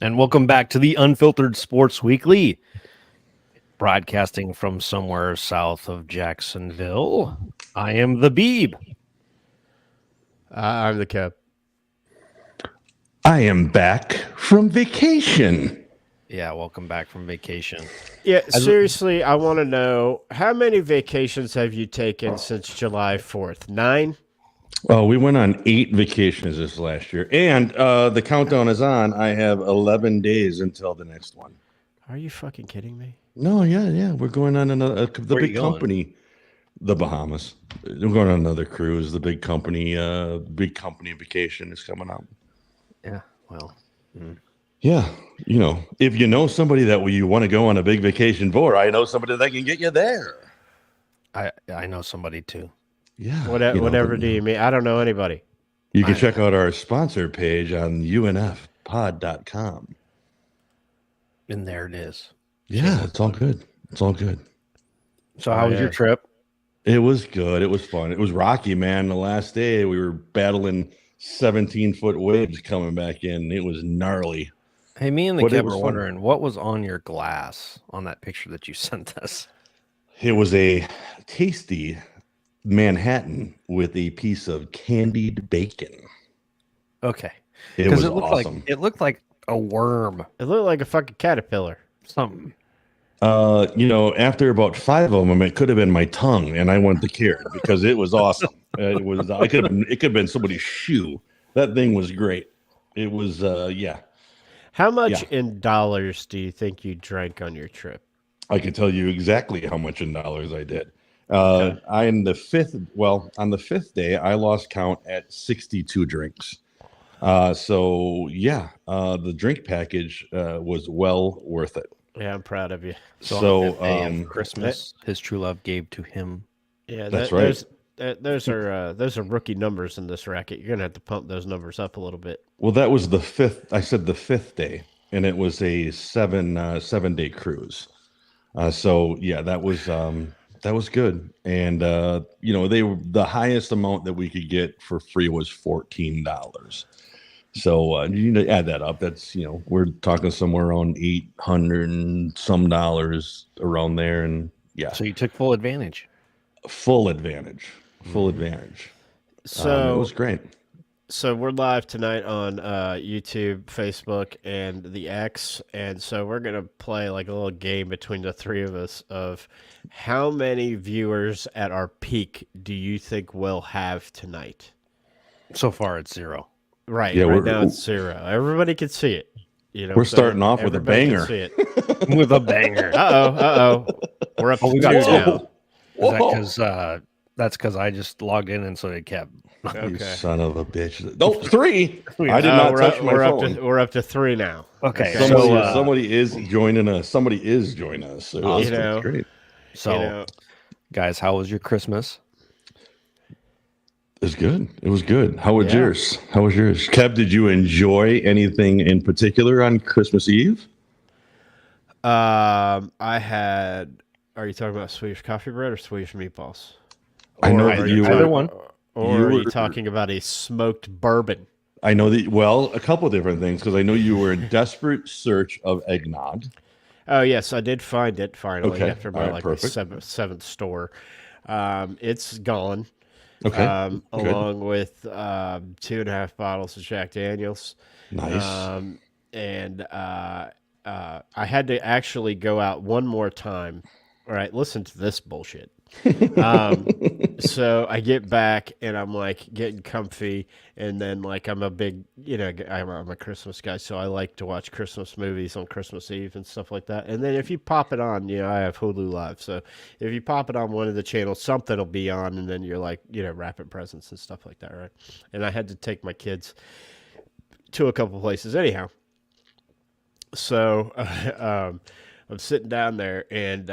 And welcome back to the Unfiltered Sports Weekly, broadcasting from somewhere south of Jacksonville. I am the Beeb. I'm the Cap. I am back from vacation. Yeah, welcome back from vacation. Yeah, seriously, I want to know how many vacations have you taken since July 4th? 9? Oh, we went on 8 vacations this last year, and the countdown is on. I have 11 days until the next one. Are you fucking kidding me? No, yeah, we're going on another the Where are you big going? company, the Bahamas. We're going on another cruise. The big company vacation is coming up. Yeah, well, Yeah, if you know somebody that you want to go on a big vacation for, I know somebody that can get you there. I know somebody too. Yeah, Whatever do you mean? I don't know anybody. You can check out our sponsor page on unfpod.com. And there it is. Yeah, it's all good. It's all good. So, how was your trip? It was good. It was fun. It was rocky, man. The last day we were battling 17-foot waves coming back in. It was gnarly. Hey, me and the But it kid was were fun. wondering what was on your glass on that picture that you sent us. It was a tasty Manhattan with a piece of candied bacon. Okay, It because was it looked awesome. like it looked like a worm, It looked like a fucking caterpillar. something. After about 5 of them, it could have been my tongue, and I went to care because it was awesome. It could have been somebody's shoe. That thing was great. It was, yeah. How much Yeah. in dollars do you think you drank on your trip? I can tell you exactly how much in dollars I did. Okay. On the fifth day, I lost count at 62 drinks. The drink package was well worth it. Yeah, I'm proud of you. So, on the day of Christmas, his true love gave to him. Yeah, That's right. Those are rookie numbers in this racket. You're gonna have to pump those numbers up a little bit. Well, that was the fifth. I said the 5th day, and it was a 7-day cruise. That was good. And the highest amount that we could get for free was $14. So add that up. That's we're talking somewhere around 800 and some dollars around there, and yeah, So you took full advantage. full advantage. So It was great. So we're live tonight on YouTube, Facebook, and the X, and so we're gonna play like a little game between the three of us of how many viewers at our peak do you think we'll have tonight? So far, it's 0. Right, Yeah, right now it's 0. Everybody can see it. We're starting off with a Everybody can banger. see it. With a banger. Uh-oh. We're up to we 2 got now. Is that because that's because I just logged in and so did Kev. You Okay. son of a bitch. No, 3. I did not we're touch up, my we're phone. we're up to 3 now. Okay, Somebody is joining us. Somebody is joining us. So You know, that's great. So, you know, guys, how was your Christmas? It was good. It was good. How was Yeah. yours? Kev, did you enjoy anything in particular on Christmas Eve? I had. Are you talking about Swedish coffee bread or Swedish meatballs? I know Or that are you either were. one. Or You are you were- talking about a smoked bourbon? I know that. Well, a couple different things because I know you were in desperate search of eggnog. Oh yes, I did find it finally Okay. after my All right, like perfect. seventh store. It's gone. Okay. Good. Along with 2.5 bottles of Jack Daniels. Nice. And I had to actually go out one more time. All right, listen to this bullshit. So I get back and I'm like getting comfy, and then like I'm a big, I'm a Christmas guy, so I like to watch Christmas movies on Christmas Eve and stuff like that. And then if you pop it on, I have Hulu Live, so if you pop it on one of the channels, something will be on, and then you're like, wrapping presents and stuff like that, right? And I had to take my kids to a couple places anyhow. So I'm sitting down there, and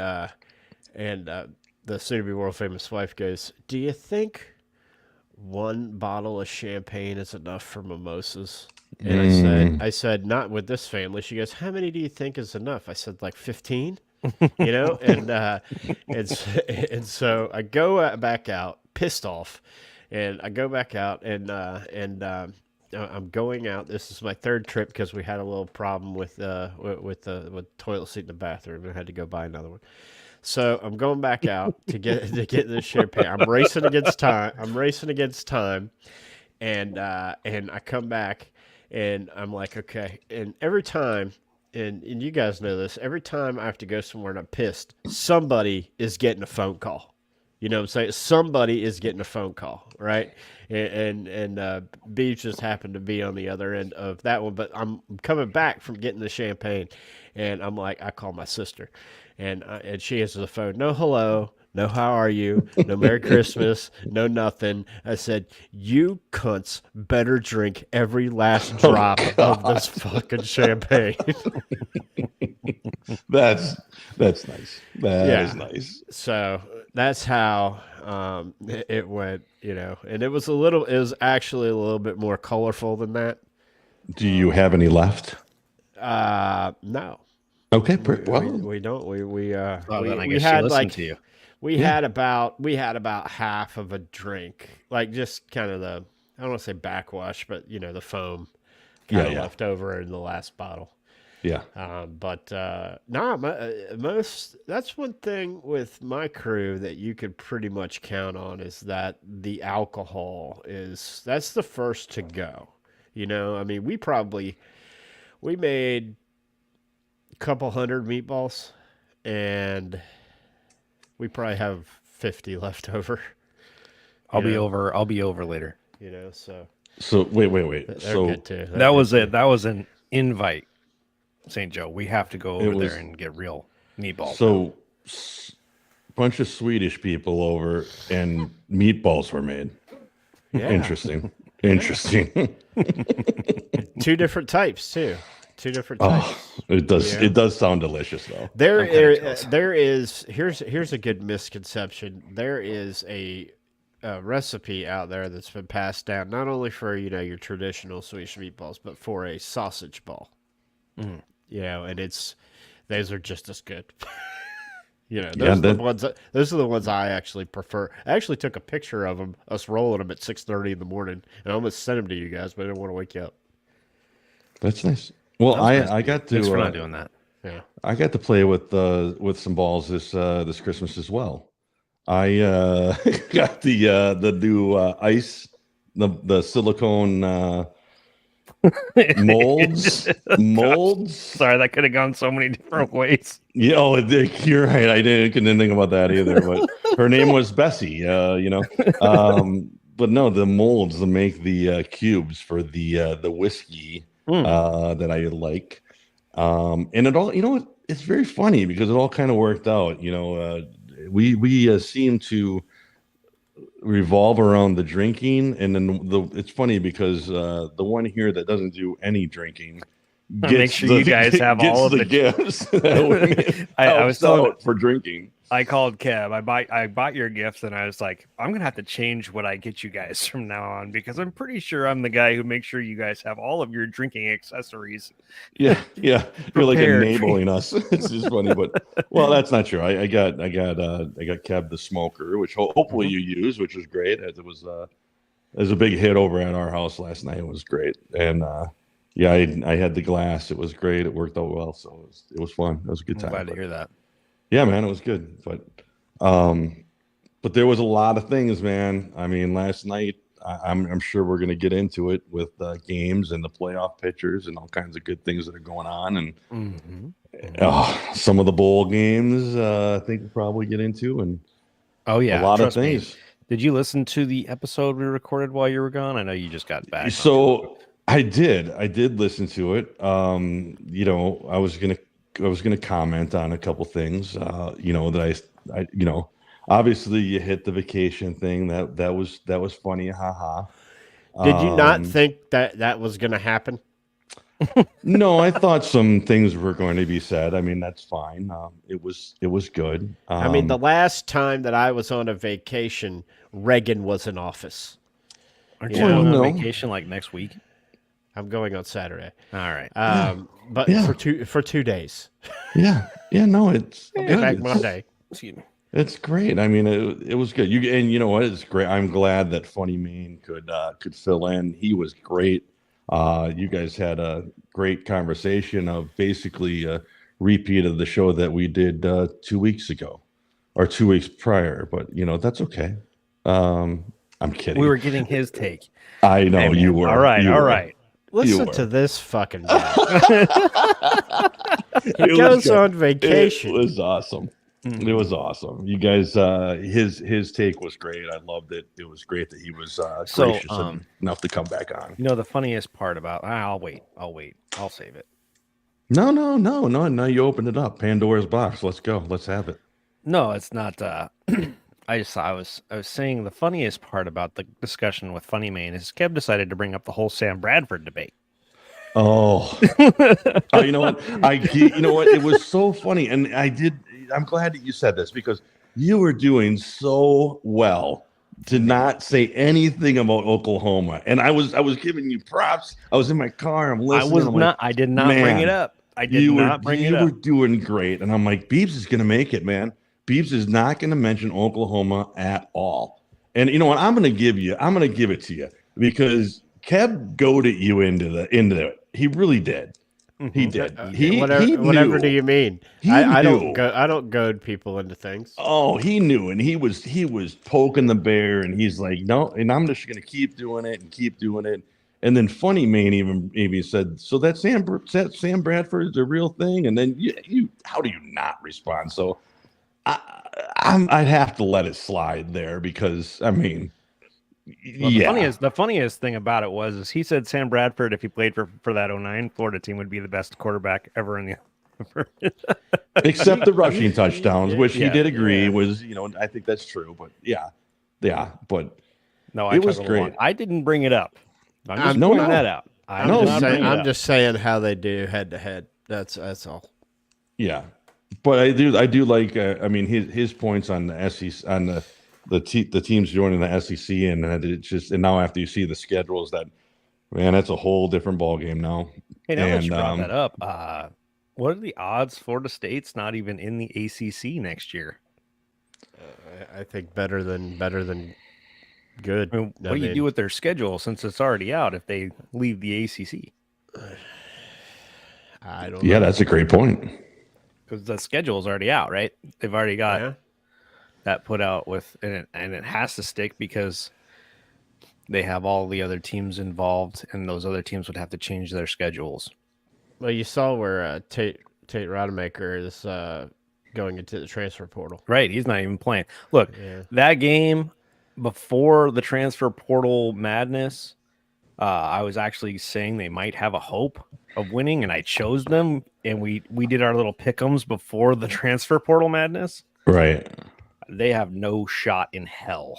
the soon-to-be world-famous wife goes, "Do you think one bottle of champagne is enough for mimosas?" And I said, "Not with this family." She goes, "How many do you think is enough?" I said, "Like 15." And so I go back out, pissed off, and I go back out, and I'm going out. This is my third trip because we had a little problem with the toilet seat in the bathroom. I had to go buy another one. So I'm going back out to get this champagne. I'm racing against time. And I come back and I'm like, okay. And every time, and you guys know this, every time I have to go somewhere and I'm pissed, somebody is getting a phone call. You know what I'm saying? Somebody is getting a phone call, right? And Beach just happened to be on the other end of that one. But I'm coming back from getting the champagne, and I'm like, I call my sister, and she answers the phone. No hello, no how are you, no Merry Christmas, no nothing. I said, you cunts better drink every last drop of this fucking champagne. That's nice. That is nice. So that's how it went, you know, and it was actually a little bit more colorful than that. Do you have any left? No, Okay, we don't. We then I we guess she had listened like to you. we had about half of a drink, like just kind of the, I don't want to say backwash, but you know, the foam kind of left over in the last bottle. Yeah. That's one thing with my crew that you could pretty much count on is that the alcohol that's the first to go. You know, I mean, we made a couple hundred meatballs and we probably have 50 left over. I'll be over later. You know, so wait. they're So good too. That was it. That was an invite, St. Joe. We have to go over there and get real meatballs. So bunch of Swedish people over and meatballs were made. Yeah. Interesting. Two different types too. Two different types. Oh, it does. Yeah. It does sound delicious though. There is here's a good misconception. There is a recipe out there that's been passed down not only for, you know, your traditional Swedish meatballs, but for a sausage ball. Mm. You know, and those are just as good. You know, Yeah, those are the ones I actually prefer. I actually took a picture of them, us rolling them at 6:30 in the morning, and I almost sent them to you guys, but I didn't want to wake you up. That's nice. Well, I got to. Thanks for not doing that. Yeah, I got to play with some balls this Christmas as well. I got the new ice, the silicone molds. Sorry, that could have gone so many different ways. Yeah, you're right. I couldn't think about that either. But her name was Bessie. You know, but no, the molds to make the cubes for the whiskey that I like, and it all, you know, it's very funny because it all kind of worked out. You know, we seem to revolve around the drinking, and then it's funny because the one here that doesn't do any drinking make sure you guys have all of the gifts. I was telling for drinking. I called Kev. I bought your gifts, and I was like, I'm gonna have to change what I get you guys from now on because I'm pretty sure I'm the guy who makes sure you guys have all of your drinking accessories. Yeah. You're like enabling us. It's just funny, but well, that's not true. I got Kev the smoker, which hopefully you use, which was great. It was a big hit over at our house last night. It was great, and yeah, I had the glass. It was great. It worked out well, so it was fun. It was a good time. I'm glad to hear that. Yeah, man, it was good. But there was a lot of things, man. I mean, last night, I'm sure we're going to get into it with games and the playoff pitchers and all kinds of good things that are going on. And some of the bowl games, I think we'll probably get into. And oh yeah, a lot of things. Me. Did you listen to the episode we recorded while you were gone? I know you just got back. So I did listen to it. You know, I was gonna comment on a couple things. You know, that I you know, obviously you hit the vacation thing. That was funny. Haha. Did you not think that was going to happen? No, I thought some things were going to be said. I mean, that's fine. It was good. I mean, the last time that I was on a vacation, Reagan was in office. Aren't you going on vacation like next week? I'm going on Saturday. All right. But for 2 days. Yeah. No, it's good. Back Monday. Excuse me. It's great. I mean, it was good. You know what? It's great. I'm glad that Funny Mane could fill in. He was great You guys had a great conversation of basically a repeat of the show that we did 2 weeks ago or 2 weeks prior, but that's okay. I'm kidding. We were getting his take. I know Hey, man. you were. All right, You all were. right. Listen were. to this fucking guy. He It was goes good. on vacation. It was awesome. Mm. It was awesome. You guys, his take was great. I loved it. It was great that he was So, gracious enough to come back on. You know the funniest part about I'll wait. I'll save it. No. Now you opened it up. Pandora's box. Let's go. Let's have it. No, it's not. I was saying the funniest part about the discussion with Funny Man is Kev decided to bring up the whole Sam Bradford debate. Oh, you know what? You know what? It was so funny, and I'm glad that you said this because you were doing so well to not say anything about Oklahoma, and I was giving you props. I was in my car. I'm listening. I did not bring it up. I did not bring it up. You were doing great, and I'm like, Beebs is going to make it, man. Beebs is not going to mention Oklahoma at all. And you know what? I'm going to give it to you because Kev goaded you into it. He really did. He did. Whatever do you mean? I don't goad people into things. Oh, he knew, and he was poking the bear, and he's like, no, and I'm just going to keep doing it. And then Funny Man even said, so that Sam Bradford is a real thing. And then you how do you not respond? So I'd have to let it slide there because I mean, well, the funniest thing about it is he said Sam Bradford, if he played for that 09 Florida team, would be the best quarterback ever in the except the rushing touchdowns, which he did agree yeah. was, I think that's true. But yeah, but no, it was great. I didn't bring it up. I'm just no, pointing no. that out. I'm just saying how they do head to head. That's all. Yeah, but I do like. I mean, his points on the SEC on the teams joining the SEC, and it's just, and now after you see the schedules, that man, that's a whole different ball game now. Hey, now that you brought that up, what are the odds Florida State's not even in the ACC next year? I think better than good. I mean, what do you do with their schedule since it's already out if they leave the ACC? I don't. Yeah, that's a great point. Because the schedule is already out, right? They've already got that put out with, and it has to stick because they have all the other teams involved, and those other teams would have to change their schedules. Well, you saw where Tate Rodemaker is going into the transfer portal. Right, he's not even playing. Look, that game before the transfer portal madness, I was actually saying they might have a hope of winning, and I chose them, and we did our little pick'ems before the transfer portal madness. Right. They have no shot in hell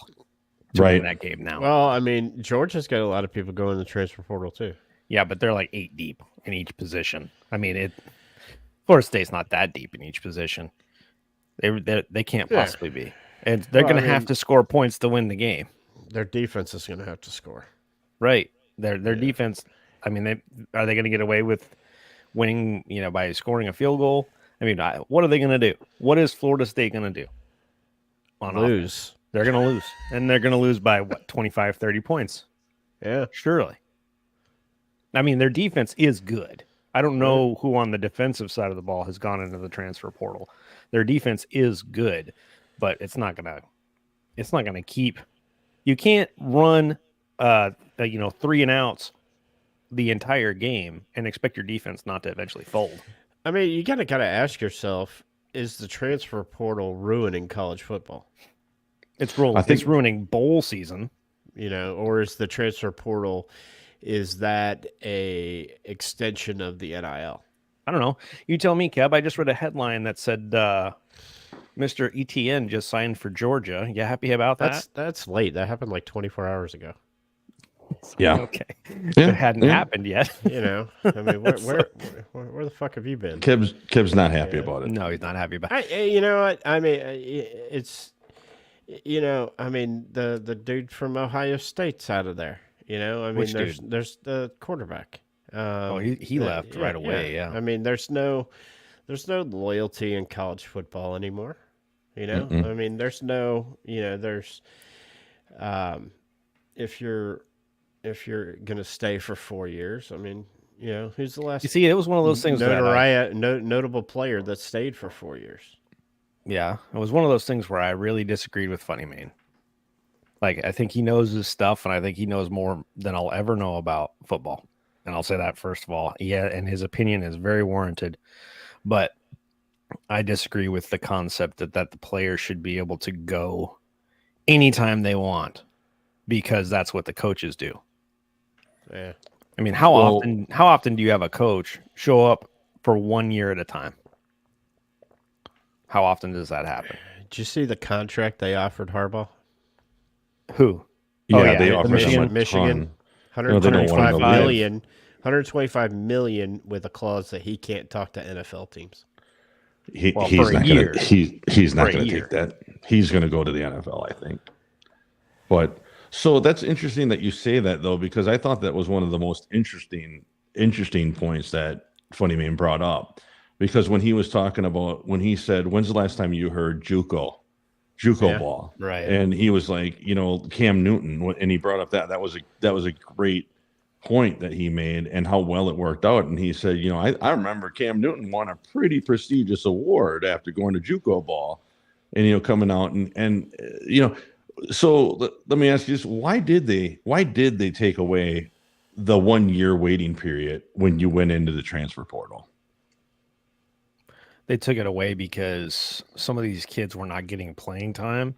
to win that game now. Well, I mean, Georgia's got a lot of people going in the transfer portal too. Yeah, but they're like 8 deep in each position. I mean, Florida State's not that deep in each position. They can't possibly be. And they're going to have to score points to win the game. Their defense is going to have to score. Right. Their defense, I mean, are they going to get away with winning, by scoring a field goal? I mean, what are they going to do? What is Florida State going to do? Lose. They're going to lose. And they're going to lose by, 25, 30 points? Yeah. Surely. I mean, their defense is good. I don't know who on the defensive side of the ball has gone into the transfer portal. Their defense is good, but it's not gonna keep. You can't run 3 and outs the entire game and expect your defense not to eventually fold. I mean, you gotta ask yourself: is the transfer portal ruining college football? It's ruining bowl season. Or is the transfer portal? Is that a extension of the NIL? I don't know. You tell me, Kev. I just read a headline that said Mr. ETN just signed for Georgia. You happy about that? That's late. That happened like 24 hours ago. Yeah. Okay. It hadn't happened yet. I mean, where the fuck have you been? Kev's not happy about it. No, he's not happy about it. You know what? I mean, it's, I mean, the dude from Ohio State's out of there. I mean, there's the quarterback. He left right away. Yeah. I mean, there's no loyalty in college football anymore. I mean, there's no, there's, if you're if you're gonna stay for 4 years. I mean, who's the last You see, it was one of those things notable player that stayed for 4 years? Yeah, it was one of those things where I really disagreed with Funny Mane. Like, I think he knows his stuff, and I think he knows more than I'll ever know about football. And I'll say that first of all. Yeah, and his opinion is very warranted. But I disagree with the concept that the players should be able to go anytime they want because that's what the coaches do. Yeah. I mean, how often do you have a coach show up for 1 year at a time? How often does that happen? Did you see the contract they offered Harbaugh? Who? Yeah, they offered Michigan. Michigan, No, they don't want him to 125 leave. million, 125 million with a clause that he can't talk to NFL teams. He's for a not year. gonna he's not For a gonna year. take that. He's gonna go to the NFL, I think. But so that's interesting that you say that though, because I thought that was one of the most interesting points that Funny Mane brought up. Because when he was talking about when he said, "When's the last time you heard JUCO Yeah, ball?" right. And he was like, Cam Newton, and he brought up that was a great point that he made and how well it worked out. And he said, I remember Cam Newton won a pretty prestigious award after going to JUCO ball, and coming out and So let me ask you this: why did they take away the 1 year waiting period when you went into the transfer portal? They took it away because some of these kids were not getting playing time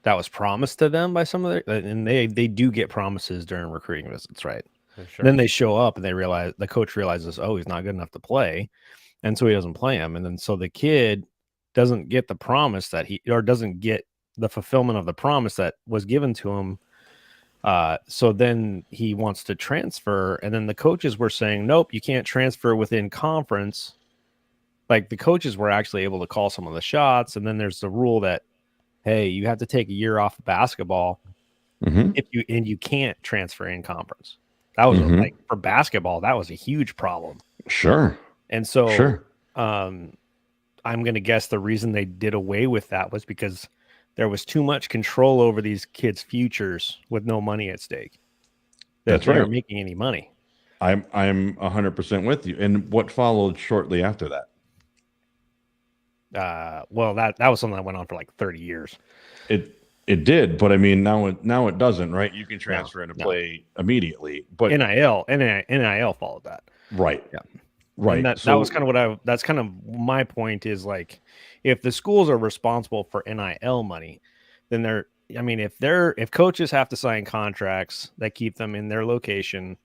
that was promised to them by some of their, and they do get promises during recruiting visits, right? Sure. Then they show up and the coach realizes, oh, he's not good enough to play, and so he doesn't play him, and then so the kid doesn't get the promise doesn't get the fulfillment of the promise that was given to him. So then he wants to transfer, and then the coaches were saying, nope, you can't transfer within conference. Like the coaches were actually able to call some of the shots, and then there's the rule that, hey, you have to take a year off of basketball Mm-hmm. you can't transfer in conference. That was like for basketball, that was a huge problem. Sure. And so Sure. I'm going to guess the reason they did away with that was because there was too much control over these kids' futures with no money at stake. That's They right. weren't making any money. I'm 100% with you. And what followed shortly after that? Well, that was something that went on for like 30 years. It did, but I mean now it doesn't, right? You can transfer into play immediately, but NIL followed that. right, Yeah. right. And that was kind of that's kind of my point is like, if the schools are responsible for NIL money, then if coaches have to sign contracts that keep them in their location,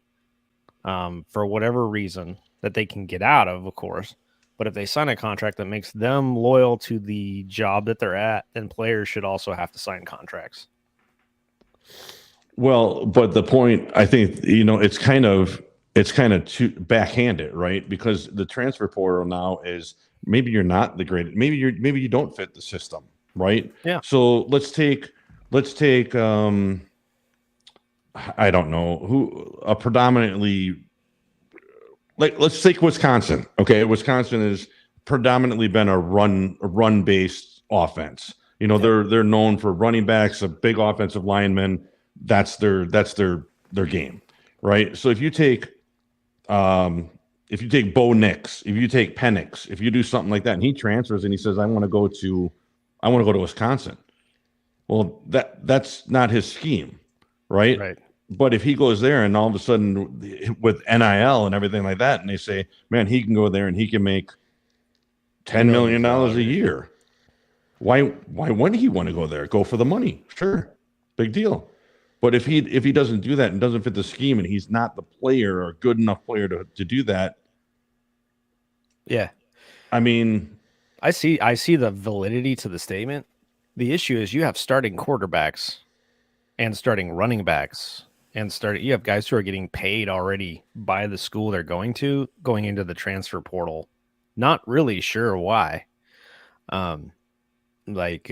for whatever reason that they can get out of course. But if they sign a contract that makes them loyal to the job that they're at, then players should also have to sign contracts. Well, but the point, I think, it's kind of too backhanded, right? Because the transfer portal now is maybe you're not the greatest, maybe you don't fit the system, right? Yeah. So let's take I don't know a predominantly, like, let's take Wisconsin. Okay, Wisconsin has predominantly been a run based offense. They're known for running backs, a big offensive lineman. That's their game, right? So if you take Bo Nix, if you take Penix, if you do something like that, and he transfers and he says, I want to go to Wisconsin. Well, that's not his scheme, right? Right. But if he goes there and all of a sudden with NIL and everything like that, and they say, man, he can go there and he can make $10 million a year. Why wouldn't he want to go there? Go for the money. Sure. Big deal. But if he doesn't do that and doesn't fit the scheme and he's not the player or good enough player to do that. Yeah. I mean, I see the validity to the statement. The issue is you have starting quarterbacks and starting running backs you have guys who are getting paid already by the school they're going into the transfer portal. Not really sure why. Like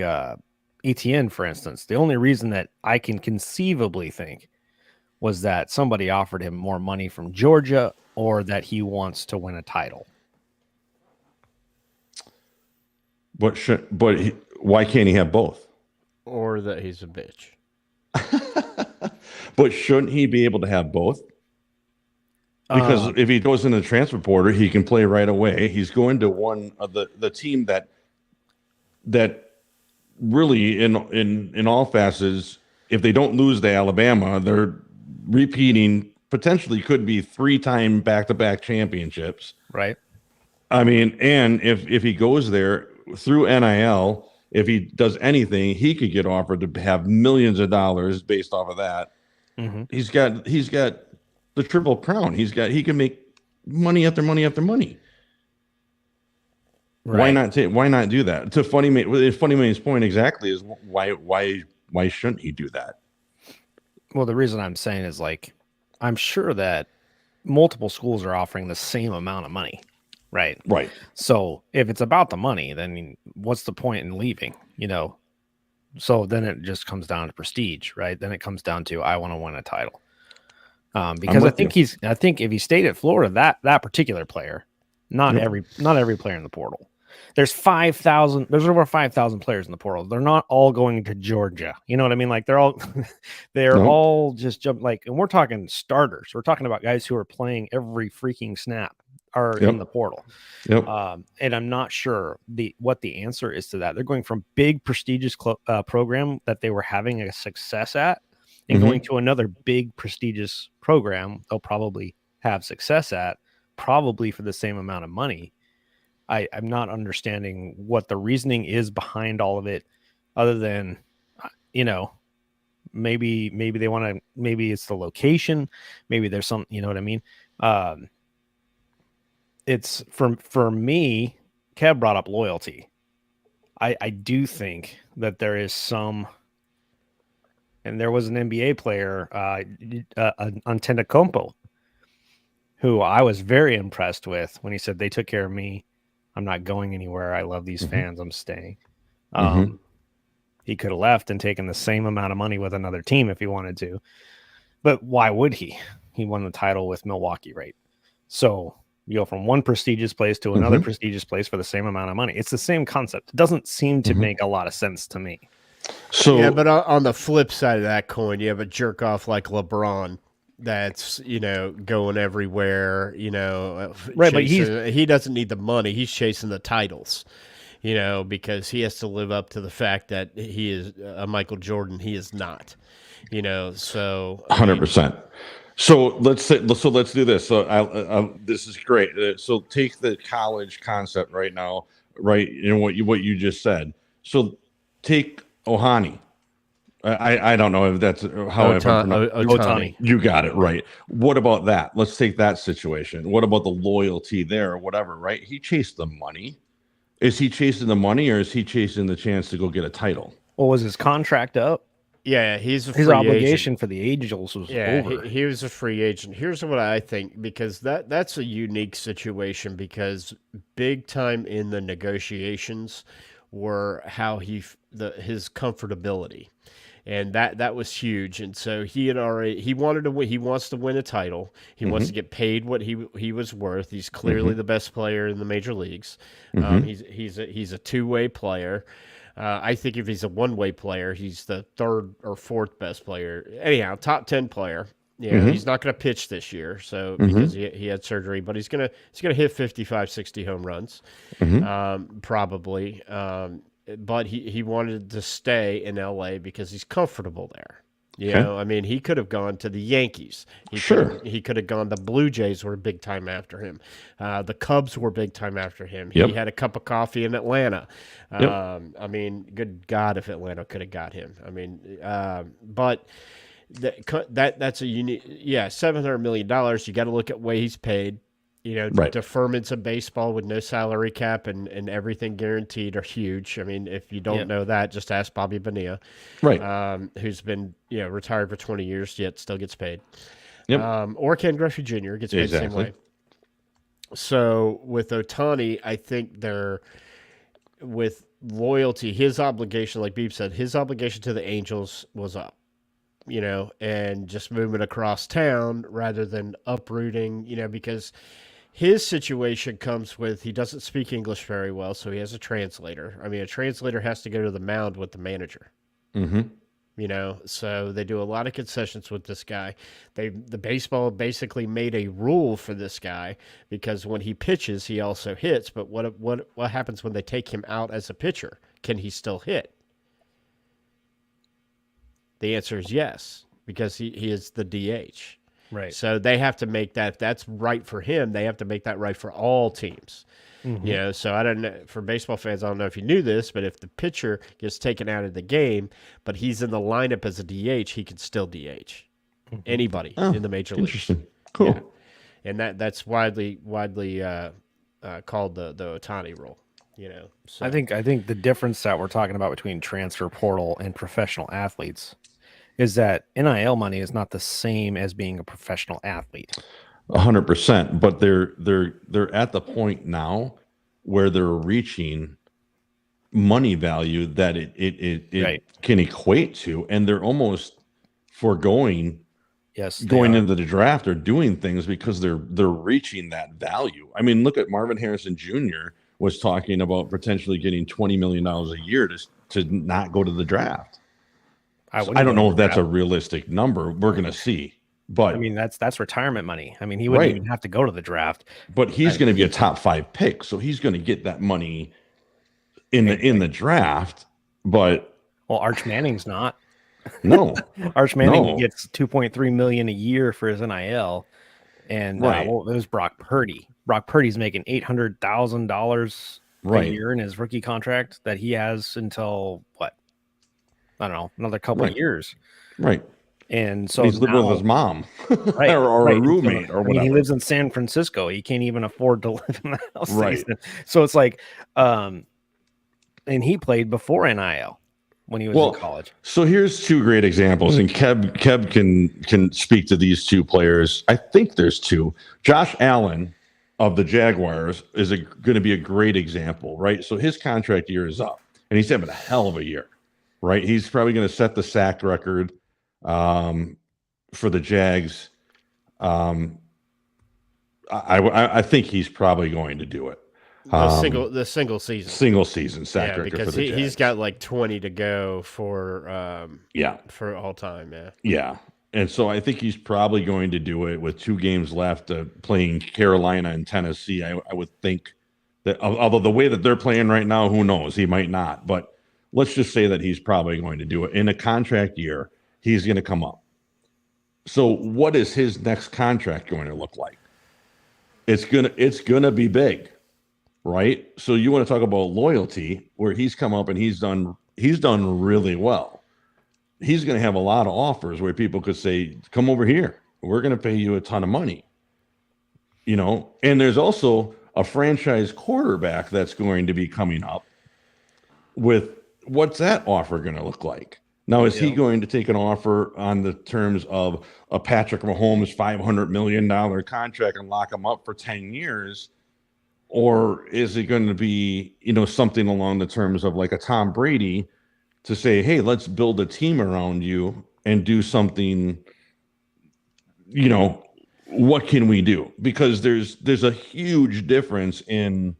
Etienne, for instance, the only reason that I can conceivably think was that somebody offered him more money from Georgia or that he wants to win a title. why can't he have both? Or that he's a bitch. But shouldn't he be able to have both? Because if he goes in the transfer portal, he can play right away. He's going to one of the team that really in all facets, if they don't lose to Alabama, they're repeating, potentially could be 3-time back-to-back championships. right. I mean, and if he goes there through NIL, if he does anything, he could get offered to have millions of dollars based off of that. Mm-hmm. He's got the Triple Crown. He can make money after money after money. Right. Why not do that? To Funny Man's point exactly is why shouldn't he do that? Well, the reason I'm saying is like, I'm sure that multiple schools are offering the same amount of money, right? Right. So if it's about the money, then what's the point in leaving? You know, so then it just comes down to prestige, right? Then it comes down to I want to win a title. Because I think if he stayed at Florida, that particular player, not every player in the portal. There's over 5,000 players in the portal. They're not all going to Georgia. You know what I mean? Like they're all just jump and we're talking starters. We're talking about guys who are playing every freaking snap are in the portal. Yep. And I'm not sure what the answer is to that. They're going from big prestigious program that they were having a success at and going to another big prestigious program they'll probably have success at, probably for the same amount of money. I'm not understanding what the reasoning is behind all of it, other than, maybe they want to, maybe it's the location, maybe there's some, you know what I mean? It's for me, Kev brought up loyalty. I do think that there is some, and there was an NBA player, Antetokounmpo, who I was very impressed with when he said they took care of me. I'm not going anywhere. I love these fans. I'm staying. He could have left and taken the same amount of money with another team if he wanted to. But why would he? He won the title with Milwaukee, right? So you go from one prestigious place to another prestigious place for the same amount of money. It's the same concept. It doesn't seem to make a lot of sense to me. So yeah, but on the flip side of that coin, you have a jerk off like LeBron that's, going everywhere, right, but he doesn't need the money. He's chasing the titles, because he has to live up to the fact that he is a Michael Jordan. He is not, so 100%. So let's do this. So this is great. So take the college concept right now, right? What you just said. So take Ohani. I don't know if that's how Otani. You got it right. What about that? Let's take that situation. What about the loyalty there or whatever, right? He chased the money. Is he chasing the money or is he chasing the chance to go get a title? Well, was his contract up? Yeah, his obligation for the Angels was over. He was a free agent. Here's what I think, because that's a unique situation, because big time in the negotiations were how his comfortability. And that was huge. And so he wanted to win. He wants to win a title. He wants to get paid what he was worth. He's clearly the best player in the major leagues. He's a two-way player. I think if he's a one-way player, he's the third or fourth best player. Anyhow, top 10 player. Yeah, he's not going to pitch this year, so because he had surgery, but he's gonna hit 55, 60 home runs, probably. But he wanted to stay in LA because he's comfortable there. You know, I mean, he could have gone to the Yankees. He could have gone. The Blue Jays were big time after him. The Cubs were big time after him. He had a cup of coffee in Atlanta. I mean, good God, if Atlanta could have got him. I mean, but that's a unique. Yeah, $700 million. You got to look at way he's paid. Deferments of baseball with no salary cap and everything guaranteed are huge. I mean, if you don't know that, just ask Bobby Bonilla, who's been retired for 20 years yet still gets paid. Or Ken Griffey Jr. gets paid the same way. So with Otani, I think with loyalty, his obligation, like Beeb said, his obligation to the Angels was up. And just moving across town rather than uprooting, because his situation comes with, he doesn't speak English very well, so he has a translator. I mean, a translator has to go to the mound with the manager. So they do a lot of concessions with this guy. The baseball basically made a rule for this guy because when he pitches, he also hits. But what happens when they take him out as a pitcher? Can he still hit? The answer is yes, because he is the DH. Right. So they have to make that. If that's right for him, they have to make that right for all teams. Mhm. So I don't know, for baseball fans, I don't know if you knew this, but if the pitcher gets taken out of the game, but he's in the lineup as a DH, he can still DH anybody Oh, in the major leagues. Interesting. Cool. Yeah. And that's widely called the Ohtani rule. So I think the difference that we're talking about between transfer portal and professional athletes is that NIL money is not the same as being a professional athlete. 100%. But they're at the point now where they're reaching money value that it Right. can equate to, and they're almost foregoing Yes, they going are. into the draft or doing things because they're reaching that value. I mean, look at Marvin Harrison Jr. was talking about potentially getting $20 million a year to not go to the draft. I So wouldn't I don't go to know if the that's a draft. realistic number. We're going to see. But I mean, that's retirement money. I mean, he wouldn't Right. even have to go to the draft. he's going to be a top 5 pick, so he's going to get that money in the draft. But Well, Arch Manning's not. no, Arch Manning No. gets $2.3 million a year for his NIL, and Right. well, it was Brock Purdy. Brock Purdy's making $800,000 a right, year in his rookie contract that he has until what? I don't know, another couple Right. of years. right. And so He's living with now- his mom right, or right. a And so, roommate or I mean, whatever. he lives in San Francisco. He can't even afford to live in the house. that he's Right. in. So it's like, and he played before NIL when he was Well, in college. So here's 2 great examples, and Kev can speak to these 2 players. I think there's 2. Josh Allen of the Jaguars is going to be a great example, right? So his contract year is up, and he's having a hell of a year, right? He's probably going to set the sack record for the Jags. I think he's probably going to do it. the single season. Single season sack Yeah, record because for the he's Jags. got like 20 to go for Yeah. all time. Yeah. Yeah. And so I think he's probably going to do it with 2 games left, playing Carolina and Tennessee. I would think that, although the way that they're playing right now, who knows? He might not. But let's just say that he's probably going to do it. In a contract year, he's going to come up. So what is his next contract going to look like? It's gonna be big, right? So you want to talk about loyalty, where he's come up and he's done really well. He's going to have a lot of offers where people could say, come over here. We're going to pay you a ton of money. And there's also a franchise quarterback that's going to be coming up with what's that offer going to look like? Now, is he going to take an offer on the terms of a Patrick Mahomes $500 million contract and lock him up for 10 years? Or is it going to be, something along the terms of like a Tom Brady, to say, hey, let's build a team around you and do something, what can we do? Because there's a huge difference in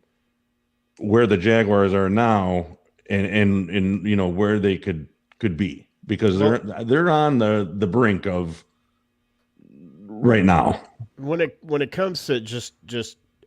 where the Jaguars are now and where they could be, because they're on the brink of right now. When it comes to just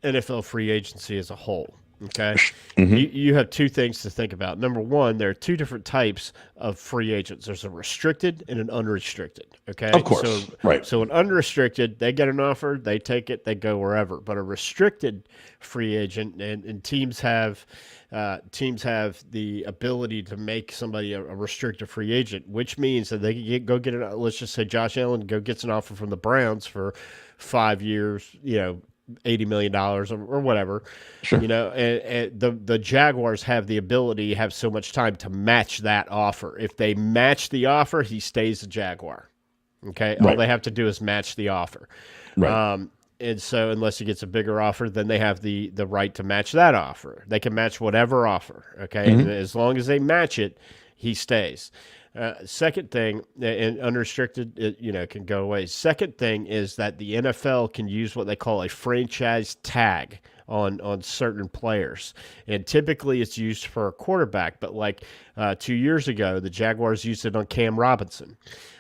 NFL free agency as a whole, okay, Mhm. you have 2 things to think about. Number one, there are 2 different types of free agents. There's a restricted and an unrestricted. Okay, Of course, right. So an unrestricted, they get an offer, they take it, they go wherever. But a restricted free agent, and teams have the ability to make somebody a restricted free agent, which means that they can go get it. Let's just say Josh Allen gets an offer from the Browns for 5 years, $80 million or whatever. Sure. And the Jaguars have the ability, have so much time to match that offer. If they match the offer, he stays a Jaguar. Okay. All Right. they have to do is match the offer. Right. And so unless he gets a bigger offer, then they have the right to match that offer. They can match whatever offer. Okay. And as long as they match it, he stays. Second thing, and unrestricted, can go away. Second thing is that the NFL can use what they call a franchise tag on certain players, and typically it's used for a quarterback. But like 2 years ago, the Jaguars used it on Cam Robinson.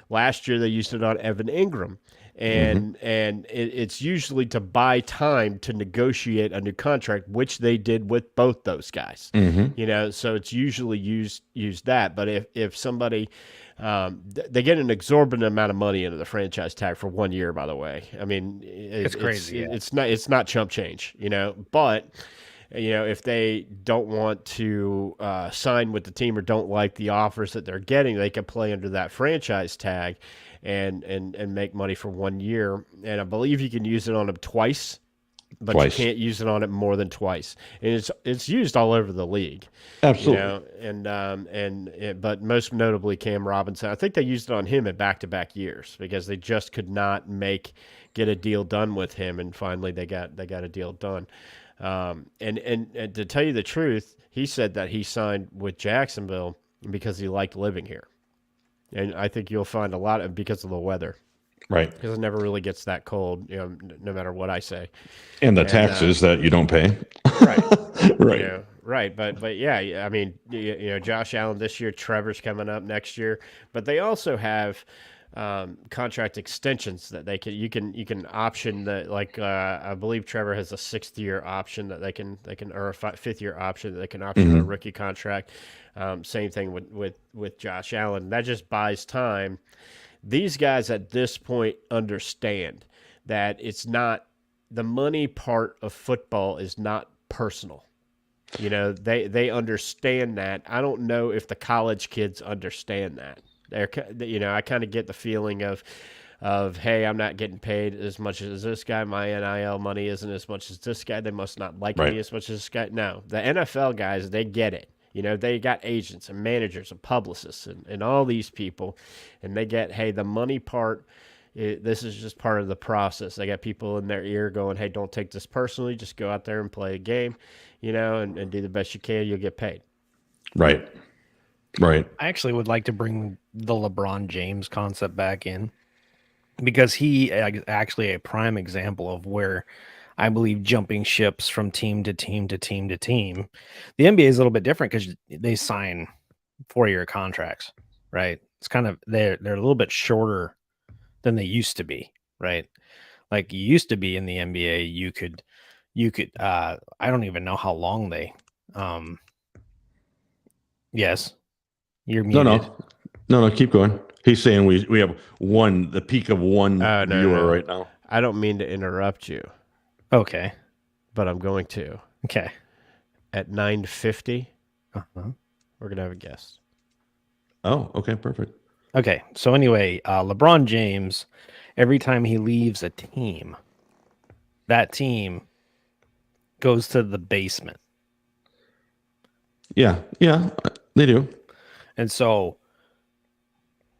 Last year, they used it on Evan Ingram. And it's usually to buy time to negotiate a new contract, which they did with both those guys. So it's usually used that. But if somebody they get an exorbitant amount of money into the franchise tag for 1 year, by the way. I mean, It's crazy, yeah. It's not chump change, but if they don't want to sign with the team or don't like the offers that they're getting, they can play under that franchise tag and make money for 1 year. And I believe you can use it on them twice, but Twice. you can't use it on it more than twice. And it's used all over the league. Absolutely. But most notably Cam Robinson. I think they used it on him in back-to-back years because they just could not get a deal done with him, and finally they got a deal done. And to tell you the truth, he said that he signed with Jacksonville because he liked living here. And I think you'll find a lot of because of the weather. Right. Because it never really gets that cold, no matter what I say. And the taxes that you don't pay. Right. Right. Right. But yeah, I mean, Josh Allen this year, Trevor's coming up next year, but they also have contract extensions that you can option that, like I believe Trevor has a 6th-year option that they can or a 5th-year option that they can option a rookie contract. Same thing with Josh Allen. That just buys time. These guys at this point understand that it's not the money part of football is not personal. They understand that. I don't know if the college kids understand that. I kind of get the feeling of, hey, I'm not getting paid as much as this guy. My NIL money isn't as much as this guy. They must not like me as much as this guy. No, the NFL guys, they get it. They got agents and managers and publicists and all these people, and they get, hey, the money part, this is just part of the process. They got people in their ear going, hey, don't take this personally. Just go out there and play a game, and do the best you can. You'll get paid. Right. Right. I actually would like to bring the LeBron James concept back in because he is actually a prime example of where I believe jumping ships from team to team to team to team. The NBA is a little bit different because they sign 4-year contracts, right? It's kind of they're a little bit shorter than they used to be, right? Like you used to be in the NBA, you could I don't even know how long they yes. You're muted. No, keep going. He's saying we have the peak of one viewer right now. I don't mean to interrupt you. Okay. But I'm going to. Okay. At 9:50, we're going to have a guest. Oh, okay, perfect. Okay, so anyway, LeBron James, every time he leaves a team, that team goes to the basement. Yeah, they do. And so,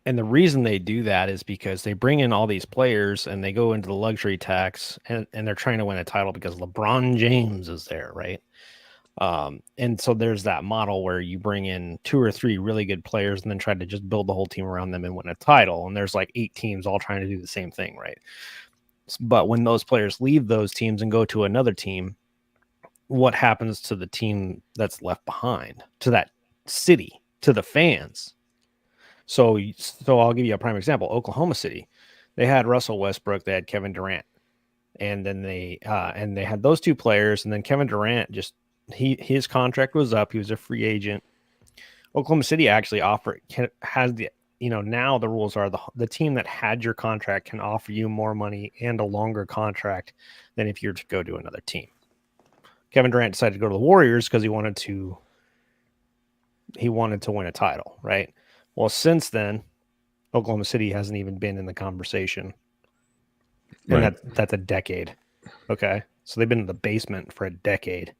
and the reason they do that is because they bring in all these players and they go into the luxury tax and they're trying to win a title because LeBron James is there, right? And so there's that model where you bring in 2 or 3 really good players and then try to just build the whole team around them and win a title. And there's like 8 teams all trying to do the same thing, right? But when those players leave those teams and go to another team, what happens to the team that's left behind, to that city, to the fans? So I'll give you a prime example. Oklahoma City, they had Russell Westbrook, they had Kevin Durant, and then they had those 2 players, and then Kevin Durant his contract was up. He was a free agent. Oklahoma City actually now the rules are the team that had your contract can offer you more money and a longer contract than if you're to go to another team. Kevin Durant decided to go to the Warriors because he wanted to win a title, right? Well, since then, Oklahoma City hasn't even been in the conversation. And that's a decade. Okay. So they've been in the basement for a decade.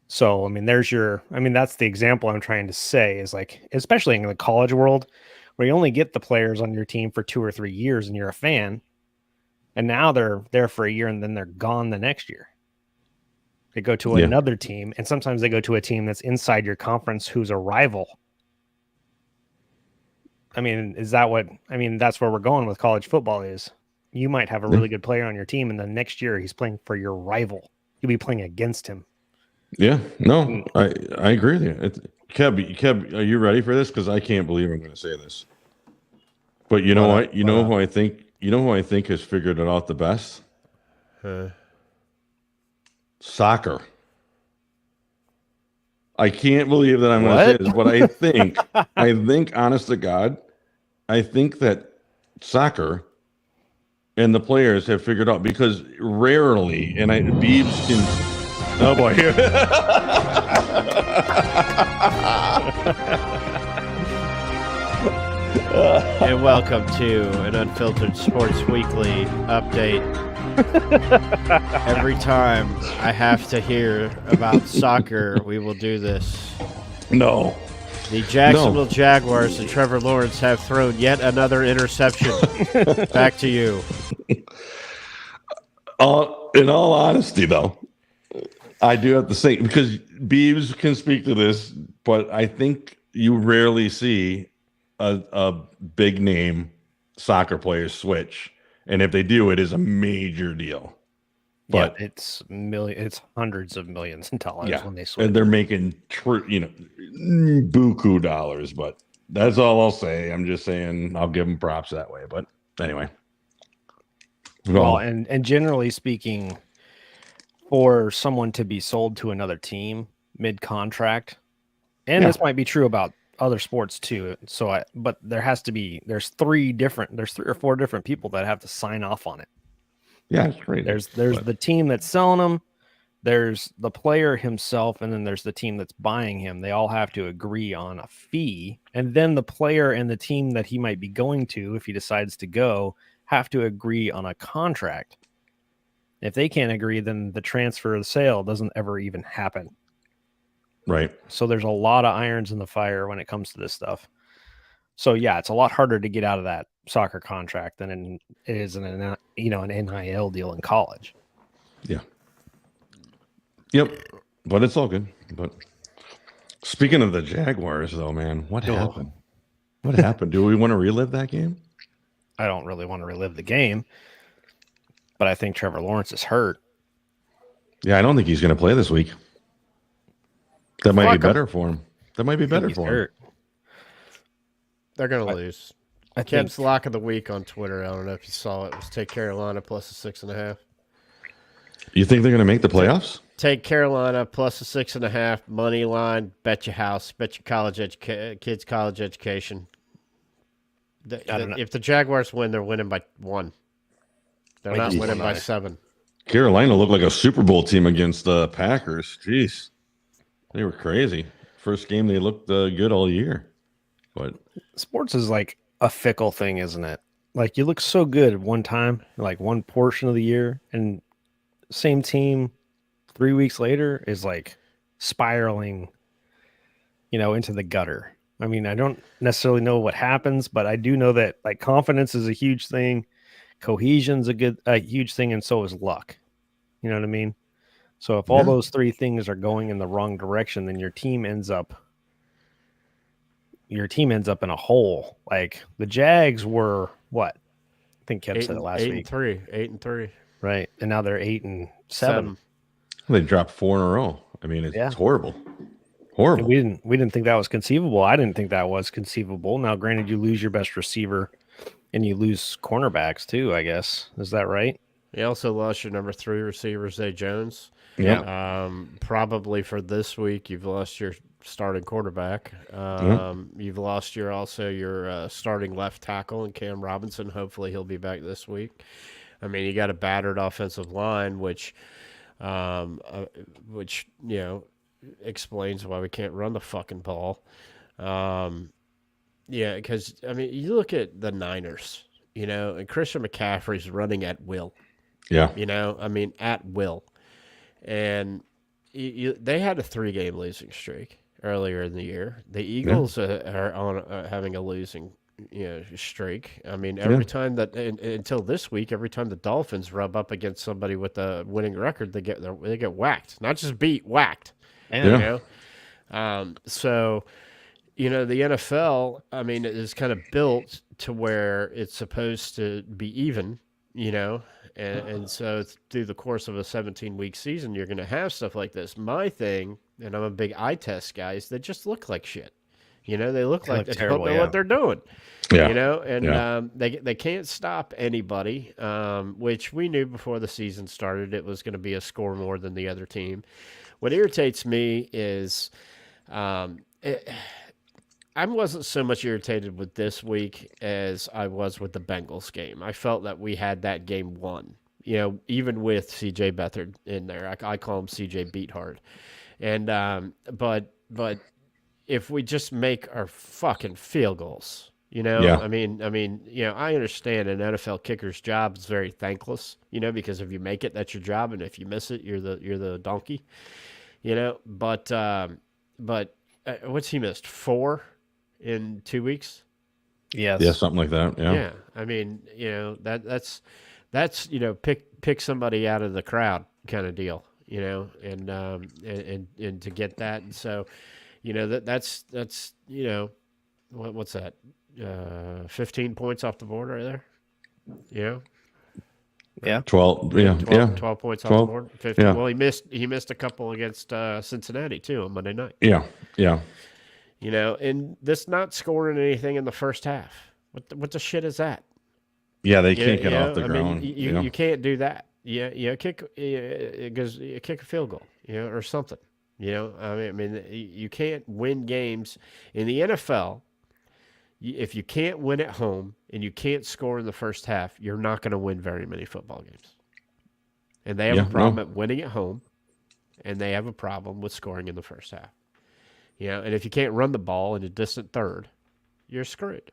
So, I mean, that's the example I'm trying to say is like, especially in the college world where you only get the players on your team for 2 or 3 years and you're a fan. And now they're there for a year and then they're gone the next year. They go to another team, and sometimes they go to a team that's inside your conference who's a rival. I mean, that's where we're going with college football is you might have a really good player on your team, and the next year he's playing for your rival. you'll be playing against him. Yeah, no, I agree with you. Kev, are you ready for this? Because I can't believe I'm going to say this. But you know what? You know who I think has figured it out the best? Soccer. I can't believe that I'm going to say this, but I think, honest to God, I think that soccer and the players have figured out, because rarely, and Beebs can. Oh boy. And welcome to an Unfiltered Sports Weekly update. Every time I have to hear about soccer, we will do this. No. The Jacksonville Jaguars and Trevor Lawrence have thrown yet another interception. Back to you. In all honesty, though, I do have to say, because Beebs can speak to this, but I think you rarely see a big name soccer player switch, and if they do, it is a major deal. But it's hundreds of millions in dollars when they switch, and they're making buku dollars. But that's all I'll say. I'm just saying I'll give them props that way. But anyway, well, and generally speaking, for someone to be sold to another team mid-contract, and this might be true about other sports too. But there's 3 or 4 different people that have to sign off on it. Yeah, it's great. There's the team that's selling them, there's the player himself, and then there's the team that's buying him. They all have to agree on a fee, and then the player and the team that he might be going to, if he decides to go, have to agree on a contract. If they can't agree, then the transfer or the sale doesn't ever even happen. Right. So there's a lot of irons in the fire when it comes to this stuff. So yeah, it's a lot harder to get out of that soccer contract than it is an NIL deal in college. Yeah. Yep. But it's all good. But speaking of the Jaguars, though, man, what happened? What happened? Do we want to relive that game? I don't really want to relive the game, but I think Trevor Lawrence is hurt. Yeah, I don't think he's going to play this week. That might be better for him. That might be better for him. They're going to lose. Kev's lock of the week on Twitter, I don't know if you saw it, was take Carolina plus a 6.5. You think they're going to make the playoffs? Take Carolina plus a 6.5 money line. Bet your house. Bet your kids' college education. If the Jaguars win, they're winning by 1. They're not winning by 7. Carolina looked like a Super Bowl team against the Packers. Jeez, they were crazy. First game they looked good all year. But sports is like a fickle thing, isn't it? Like you look so good at one time, like one portion of the year, and same team 3 weeks later is like spiraling, into the gutter. I mean, I don't necessarily know what happens, but I do know that like confidence is a huge thing, cohesion's a huge thing, and so is luck. You know what I mean? So if all those 3 things are going in the wrong direction, then your team ends up in a hole. Like the Jags were what? I think Kev said it last week. 8-3. Right. And now they're 8-7. They dropped 4 in a row. I mean, it's horrible. Horrible. And we didn't think that was conceivable. I didn't think that was conceivable. Now, granted, you lose your best receiver and you lose cornerbacks too, I guess. Is that right? You also lost your number 3 receiver, Zay Jones. Yeah. Probably for this week, you've lost your starting quarterback. You've lost your starting left tackle in Cam Robinson. Hopefully he'll be back this week. I mean, you got a battered offensive line, which explains why we can't run the fucking ball. Because I mean, you look at the Niners, and Christian McCaffrey's running at will. Yeah. I mean, at will. And they had a 3-game losing streak earlier in the year. The Eagles are on having a losing streak. I mean, every time that until this week, every time the Dolphins rub up against somebody with a winning record, they get whacked. Not just beat, whacked. So the NFL, I mean, it is kind of built to where it's supposed to be even, and so through the course of a 17-week season, you're going to have stuff like this. My thing, and I'm a big eye test guy, is they just look like shit. You know, they look like look they terrible, don't know yeah. what they're doing. Yeah. You know, and Yeah. they can't stop anybody, which we knew before the season started it was going to be a score more than the other team. What irritates me is I wasn't so much irritated with this week as I was with the Bengals game. I felt that we had that game won, you know, even with C.J. Beathard in there. I call him C.J. Beathard. And but if we just make our fucking field goals, you know, Yeah. I mean, you know, I understand an NFL kicker's job is very thankless, you know, because if you make it, that's your job, and if you miss it, you're the donkey, you know. But what's he missed? 4 in 2 weeks? Yes. Yeah, something like that. Yeah. Yeah. I mean, you know, that's you know, pick somebody out of the crowd kind of deal, you know, and to get that, and so, you know, that's you know, what's that? 15 points off the board right there. You know, Yeah. 12. Yeah. 12 points off 12, the board. 15. yeah. Well, he missed a couple against Cincinnati too on Monday night. Yeah. Yeah. You know, and this not scoring anything in the first half. What the shit is that? Yeah. They You can't get know, off the I mean, ground. you can't do that. Yeah, kick a field goal, you know, or something. You know, I mean, you can't win games in the NFL. If you can't win at home and you can't score in the first half, you're not going to win very many football games. And they have Yeah, a problem no. at winning at home, and they have a problem with scoring in the first half. You know, and if you can't run the ball in a distant third, you're screwed.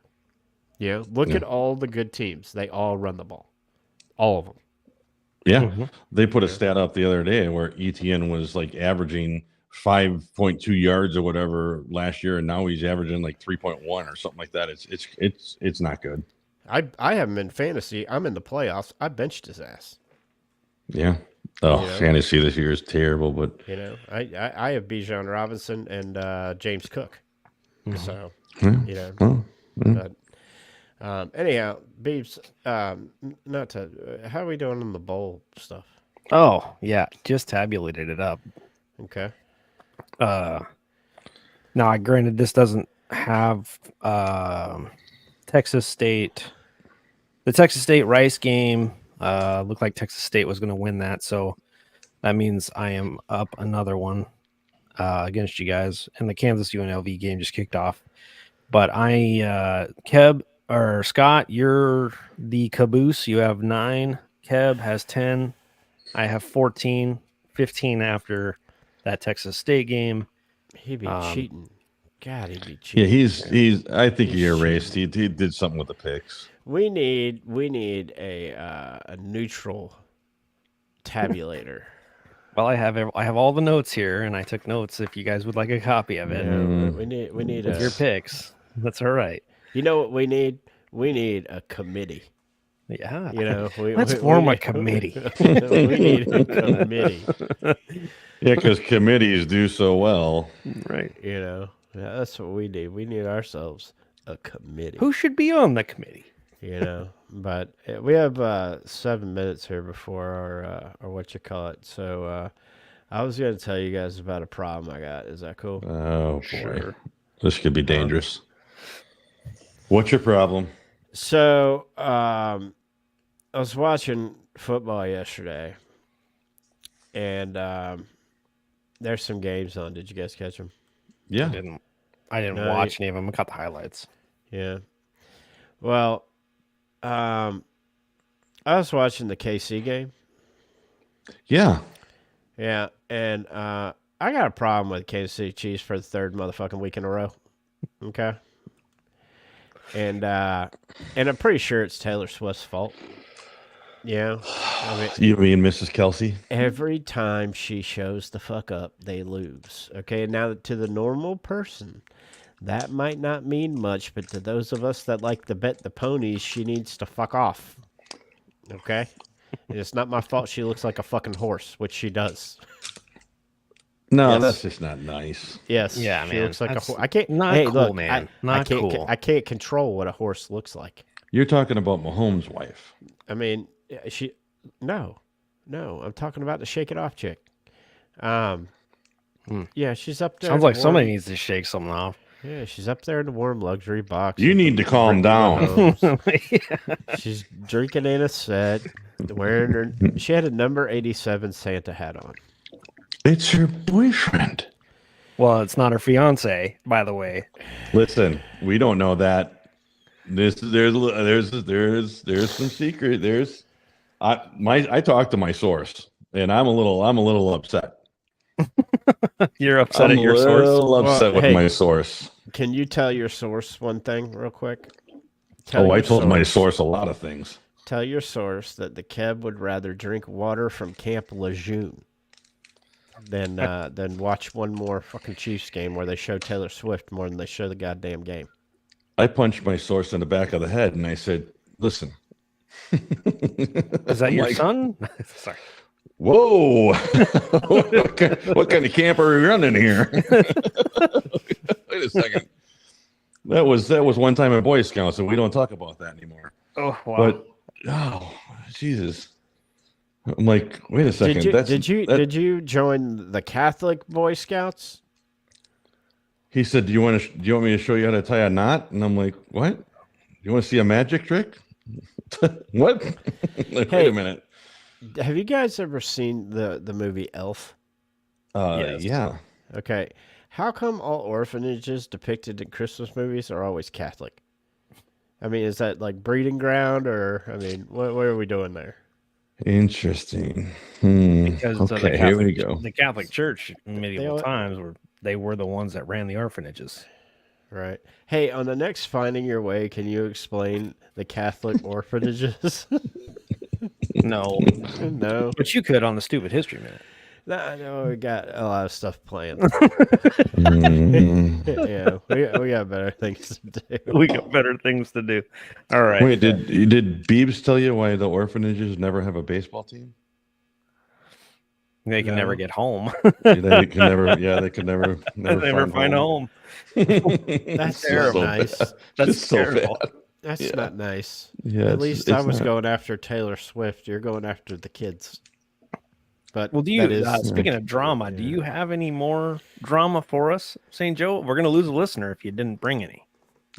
You know, look Yeah. at all the good teams; they all run the ball, all of them. Yeah. They put a stat up the other day where ETN was like averaging 5.2 yards or whatever last year, and now he's averaging like 3.1 or something like that. It's not good. I have him in fantasy. I'm in the playoffs. I benched his ass. Yeah. Oh, You know? fantasy this year is terrible, but You know, I have Bijan Robinson and James Cook. So, yeah. you know, Well, but anyhow, Beeps, not to. How are we doing on the bowl stuff? Oh, yeah. Just tabulated it up. Okay. Now, granted, this doesn't have Texas State. The Texas State Rice game looked like Texas State was going to win that, so that means I am up another one against you guys. And the Kansas UNLV game just kicked off. But Scott, you're the caboose. You have 9. Keb has 10. I have 14, 15 after that Texas State game. He'd be cheating. God, he'd be yeah, cheating. he's. I think he He's erased. He did something with the picks. We need a neutral tabulator. Well, I have all the notes here, and I took notes. If you guys would like a copy of it, We need with your picks, that's all right. You know what we need? We need a committee. Yeah, You know, let's form a committee. We need a committee. Yeah, because committees do so well. Right. You know, that's what we need. We need ourselves a committee. Who should be on the committee? You know, but we have 7 minutes here before our what you call it. So I was going to tell you guys about a problem I got. Is that cool? Oh boy, this could be dangerous. What's your problem? So I was watching football yesterday, and there's some games on. Did you guys catch them? Yeah, I didn't No, watch any of them. I caught the highlights. Yeah. Well, I was watching the KC game. yeah. Yeah, and I got a problem with Kansas City Chiefs for the 3rd motherfucking week in a row. Okay. And I'm pretty sure it's Taylor Swift's fault. Yeah. I mean, You mean Mrs. Kelsey? every time she shows the fuck up, they lose. Okay, now to the normal person, that might not mean much, but to those of us that like to bet the ponies, she needs to fuck off. Okay? And it's not my fault she looks like a fucking horse, which she does. No, Yes. that's just not nice. Yes. Yeah, she man, looks like a that's horse. I can't. not hey, cool, look, man. I Not can't, cool. I can't control what a horse looks like. You're talking about Mahomes' wife. I mean, she. No, I'm talking about the Shake It Off chick. Hmm. Yeah, she's up there. Sounds in the like somebody warm- needs to shake something off. Yeah, she's up there in the warm luxury box. You with need the to calm Bermuda down. hose. She's drinking in a set, wearing her. She had a number 87 Santa hat on. It's your boyfriend. Well, it's not her fiance, by the way. Listen, we don't know that. There's some secret. I talked to my source, and I'm a little upset. You're upset I'm at your a source. little upset Well, with hey. my source. Can you tell your source one thing real quick? I told my source a lot of things. Tell your source that the Keb would rather drink water from Camp Lejeune than watch one more fucking Chiefs game where they show Taylor Swift more than they show the goddamn game. I punched my source in the back of the head, and I said, "Listen, Is that your son? Sorry. Whoa! what kind of camp are we running here?" Wait a second. That was one time at Boy Scouts, and we don't talk about that anymore. Oh wow. But Jesus, I'm like, wait a second. Did you join the Catholic Boy Scouts? He said, do you want me to show you how to tie a knot? And I'm like, what? You want to see a magic trick? What? Like, Hey. wait a minute. Have you guys ever seen the movie Elf? Yes. Yeah. Okay. How come all orphanages depicted in Christmas movies are always Catholic? I mean, is that like breeding ground, or I mean, what are we doing there? Interesting. Because of the Okay, here we Catholic- go. The Catholic Church in medieval They- times they were the ones that ran the orphanages. Right. Hey, on the next Finding Your Way, can you explain the Catholic orphanages? No, No. but you could on the Stupid History Minute. No, we got a lot of stuff planned. Mm. Yeah, we got better things to do. We got better things to do. All right. Wait, did Beebs tell you why the orphanages never have a baseball team? They can No. never get home. They can never. Yeah, they could never Never find a home. That's terrible. nice. That's It's so terrible. bad. That's Yeah. not nice. Yeah, At least I was going after Taylor Swift. You're going after the kids. But Well, do you? that is- Speaking of drama, do Yeah. you have any more drama for us, St. Joe? We're going to lose a listener if you didn't bring any.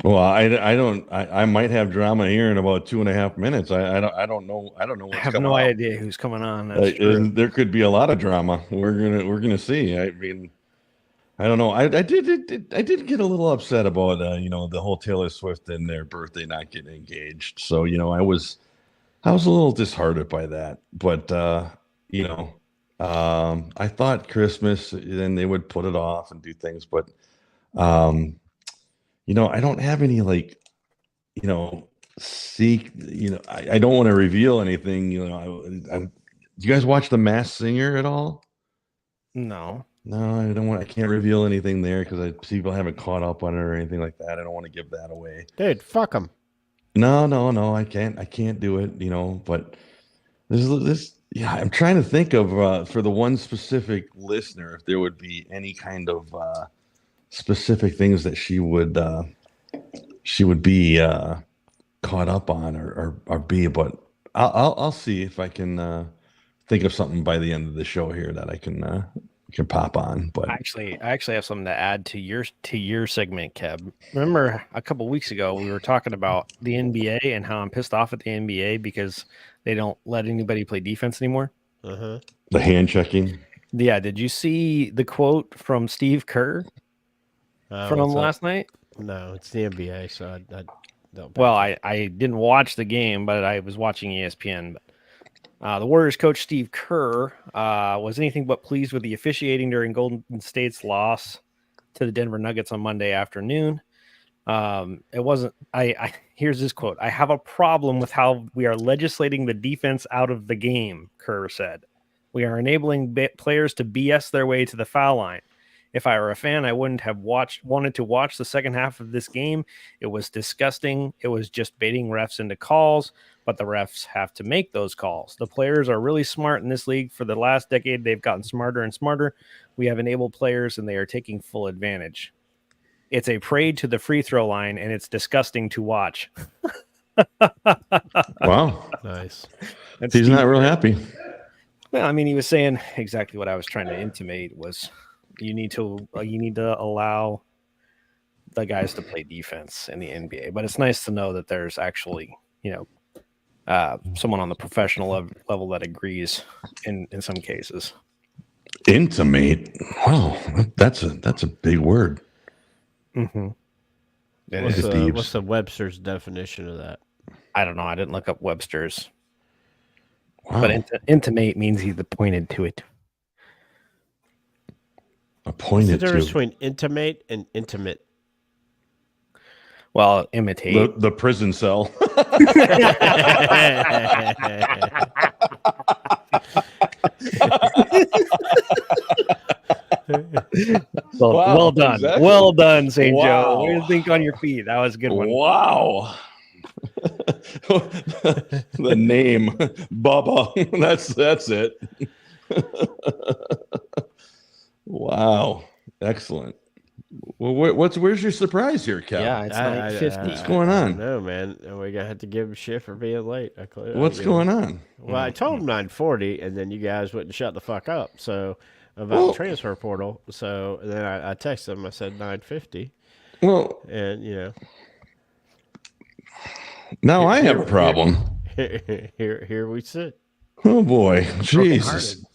Well, I don't. I might have drama here in about 2.5 minutes. I don't know. I don't know. I What's have coming no up. idea who's coming on. That's true. And there could be a lot of drama. We're gonna see. I mean, I don't know. I did get a little upset about the whole Taylor Swift and their birthday not getting engaged. So I was a little disheartened by that. But I thought Christmas, then they would put it off and do things. But I don't have any I don't want to reveal anything. Do you guys watch The Masked Singer at all? No. No, I don't want. I can't reveal anything there because people haven't caught up on it or anything like that. I don't want to give that away. dude, fuck them. No, I can't. I can't do it. But this. Yeah, I'm trying to think of for the one specific listener if there would be any kind of specific things that she would be caught up on or be. But I'll see if I can think of something by the end of the show here that I can pop on. But I actually have something to add to your segment, Keb. Remember a couple weeks ago we were talking about the NBA and how I'm pissed off at the NBA because they don't let anybody play defense anymore. Uh-huh. the hand checking. Yeah, did you see the quote from Steve Kerr from what's up? last night? No, it's the NBA, so I don't. Well, I didn't watch the game, but I was watching ESPN. But the Warriors coach Steve Kerr was anything but pleased with the officiating during Golden State's loss to the Denver Nuggets on Monday afternoon. It wasn't. Here's this quote: "I have a problem with how we are legislating the defense out of the game," Kerr said. "We are enabling players to BS their way to the foul line. If I were a fan, I wouldn't have wanted to watch the second half of this game. It was disgusting. It was just baiting refs into calls, but the refs have to make those calls. The players are really smart in this league. For the last decade, they've gotten smarter and smarter. We have enabled players, and they are taking full advantage. It's a parade to the free throw line, and it's disgusting to watch." Wow. Nice. That's He's Steve. not real happy. Well, I mean, he was saying exactly what I was trying to intimate was you need to allow the guys to play defense in the NBA. But it's nice to know that there's actually, someone on the professional level that agrees in some cases. Intimate. Wow, that's a big word. Mm-hmm. What's the Webster's definition of that? I don't know. I didn't look up Webster's. Wow. But intimate means he's pointed to it. What's the Appointed difference to between intimate and intimate? Well, imitate. the prison cell. Well done. exactly. Well done, St. Joe. Wow. Way to think on your feet. That was a good one. Wow. The name Bubba. That's it. Wow. Excellent. Well, where's your surprise here, Cal? Yeah, it's 9:50. What's going on? No, man. We're gonna have to give him shit for being late. What's going on? Well, I told him 9:40, and then you guys wouldn't shut the fuck up. So about Well- the transfer portal. So then I texted him. I said 9:50, Well, and now I have a problem. here we sit. Oh boy, Jesus.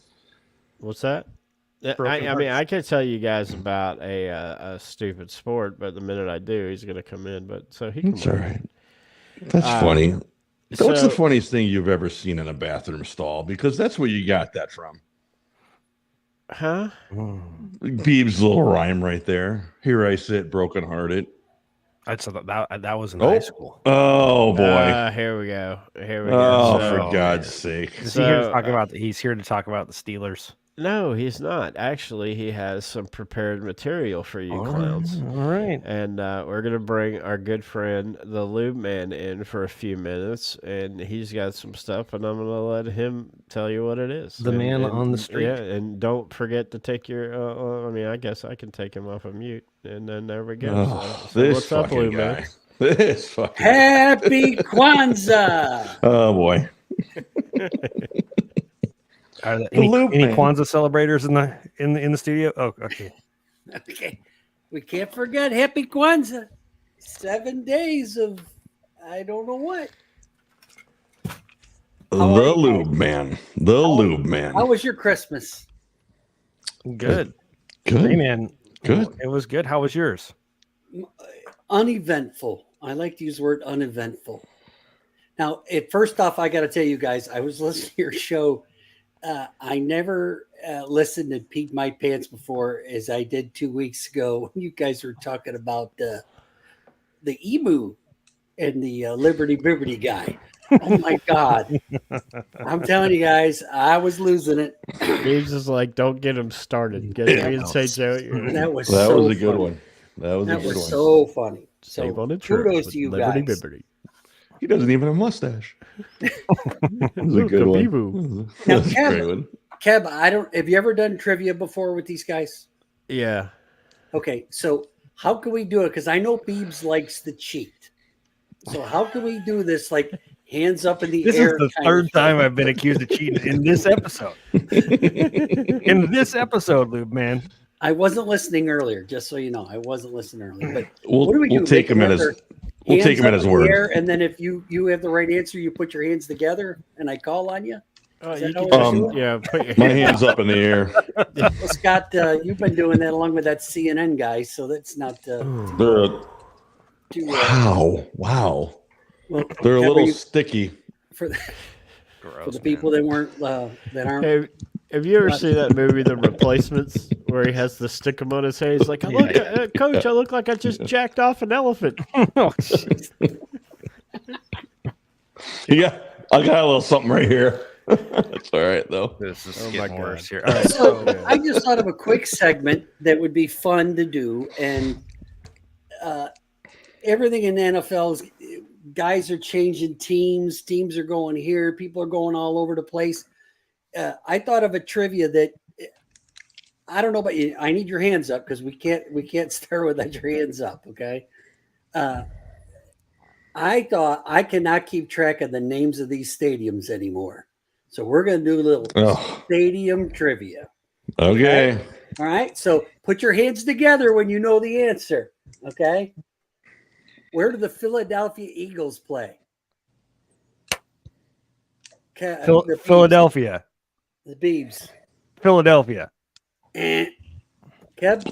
What's that? Yeah, I mean, I could tell you guys about a stupid sport, but the minute I do, he's gonna come in. But so he can. It's all right. That's funny. What's so- the funniest thing you've ever seen in a bathroom stall? Because that's where you got that from. Huh? Beeb's little rhyme right there. Here I sit, brokenhearted. That was in Oh. high school. Oh boy. Here we go. Here we go. Oh, So- for God's sake. Is he here to So, talk about? He's here to talk about the Steelers. No, he's not. Actually, he has some prepared material for you clowns. All right. And we're going to bring our good friend, the Lube Man, in for a few minutes. And he's got some stuff, and I'm going to let him tell you what it is. The man on the street. Yeah, and don't forget to take your, I mean, I guess I can take him off of mute. And then there we go. Oh, So this what's up, fucking Lube guy. Man? This fucking Happy Kwanzaa! Oh boy. Are there The any Loop Man. Kwanzaa celebrators in the studio? Oh, okay. Okay, we can't forget Happy Kwanzaa. 7 days of I don't know what. The How are you lube man. The lube man. How was your Christmas? Good. Hey, Good. man. Good. It was good. How was yours? Uneventful. I like to use the word uneventful. Now, first off, I got to tell you guys, I was listening to your show. I never listened to Pete My Pants before, as I did 2 weeks ago. You guys were talking about the emu and the Liberty Bibbity guy. Oh my God. I'm telling you guys, I was losing it. He's just like, don't get him started. Get me and say, Joe, That was That so was a good funny. one. That was a That good was one. so funny. save So on the church kudos with to you Liberty guys. Bibbity. He doesn't even have a mustache. That was a good one. Now, That's a Kev- great one. Kev, have you ever done trivia before with these guys? Yeah. Okay, so how can we do it? Because I know Beebs likes to cheat. So how can we do this? Like hands up in the This is air. the kind third of thing? time I've been accused of cheating in this episode. In this episode, Lube Man. I wasn't listening earlier, just so you know. I wasn't listening earlier. But We'll, what do we do? we'll take Make him them at have his. their We'll take hands him at up his in the word. air, and then if you have the right answer, you put your hands together, and I call on you. Oh, Is that you how can we just, do it? yeah, put your My hands. hands up in the air. Well, Scott, you've been doing that along with that CNN guy, so that's not They're too. wow. Well, They're a Kev, little you- sticky. for Gross, the people that weren't that aren't. Have you ever seen that movie, The Replacements, where he has the stick 'em on his head? He's like, look, Coach, I look like I just jacked off an elephant. Oh, jeez. Yeah, I got a little something right here. That's all right though. This is Oh my getting God. worse here. All right. So I just thought of a quick segment that would be fun to do, and everything in the NFL is guys are changing teams. Teams are going here. People are going all over the place. I thought of a trivia that I don't know about you. I need your hands up because we can't start without your hands up. Okay. I thought I cannot keep track of the names of these stadiums anymore. So we're going to do a little Oh, stadium trivia. okay. All right. So put your hands together when you know the answer. Okay. Where do the Philadelphia Eagles play? The Beavs. Philadelphia. The Beavs. Philadelphia. Kev,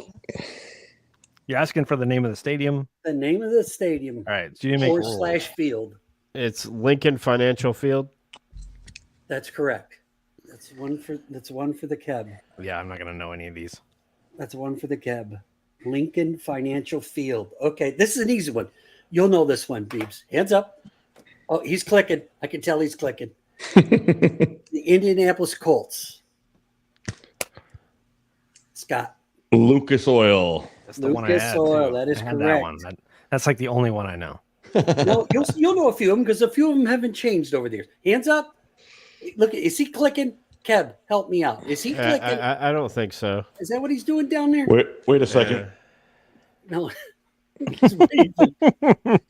You're asking for the name of the stadium? the name of the stadium All right. So you make / field. It's Lincoln Financial Field. That's correct. That's one for the Keb. Yeah, I'm not going to know any of these. That's one for the Keb. Lincoln Financial Field. Okay, this is an easy one. You'll know this one, Beebs. Hands up. Oh, he's clicking. I can tell he's clicking. The Indianapolis Colts. Scott. Lucas Oil. That's the one I Lucas had. Oil, too. that is I had correct. That one. That's like the only one I know. No, you'll know a few of them because a few of them haven't changed over the years. Hands up. Look, is he clicking? Keb, help me out. Is he clicking? I don't think so. Is that what he's doing down there? Wait a second. No. He's waving.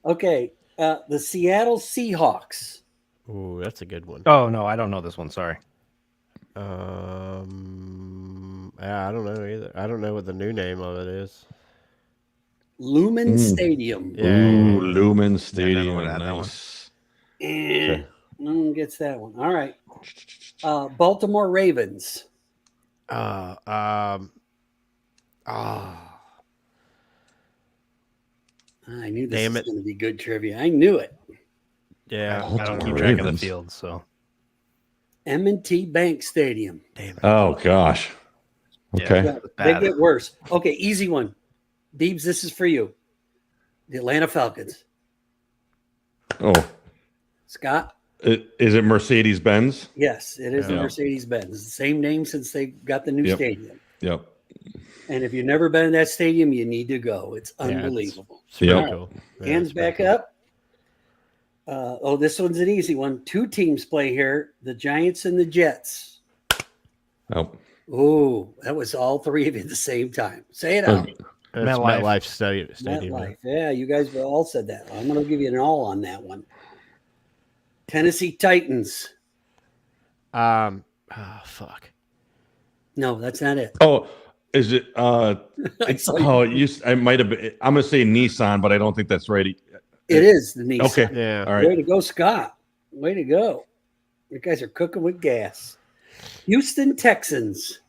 Okay. The Seattle Seahawks. Ooh, that's a good one. Oh, no, I don't know this one. Sorry. Yeah, I don't know either. I don't know what the new name of it is. Lumen Stadium. Yeah. Ooh, Lumen never Stadium. would've had that one. Nice. And no one gets that one. All right. Baltimore Ravens. I knew this Damn was it. going to be good trivia. I knew it. Yeah. I don't keep Baltimore track of the Ravens. field, so. M&T Bank Stadium. Damn it. Oh gosh. Okay. Yeah, they get worse. Okay, easy one. Deebs, this is for you. The Atlanta Falcons. Oh, Scott? is it Mercedes Benz? Yes, it is the Yeah. Mercedes-Benz. It's the same name since they got the new Yep. stadium. Yep. And if you've never been in that stadium, you need to go. It's Yeah, it's- unbelievable. It's pretty Yep. cool. Yeah, Hands it's pretty back cool. up. This one's an easy one. Two teams play here, the Giants and the Jets. Oh. Oh, that was all three of you at the same time. Say it out. It's MetLife. MetLife Stadium. MetLife. Yeah, you guys all said that. I'm going to give you an all on that one. Tennessee Titans. Fuck. No, that's not it. Oh, is it? I saw you. Oh, I might have been. I'm gonna say Nissan, but I don't think that's right. It is the Nissan. Okay. Yeah. All Way right. to go, Scott. Way to go. You guys are cooking with gas. Houston Texans.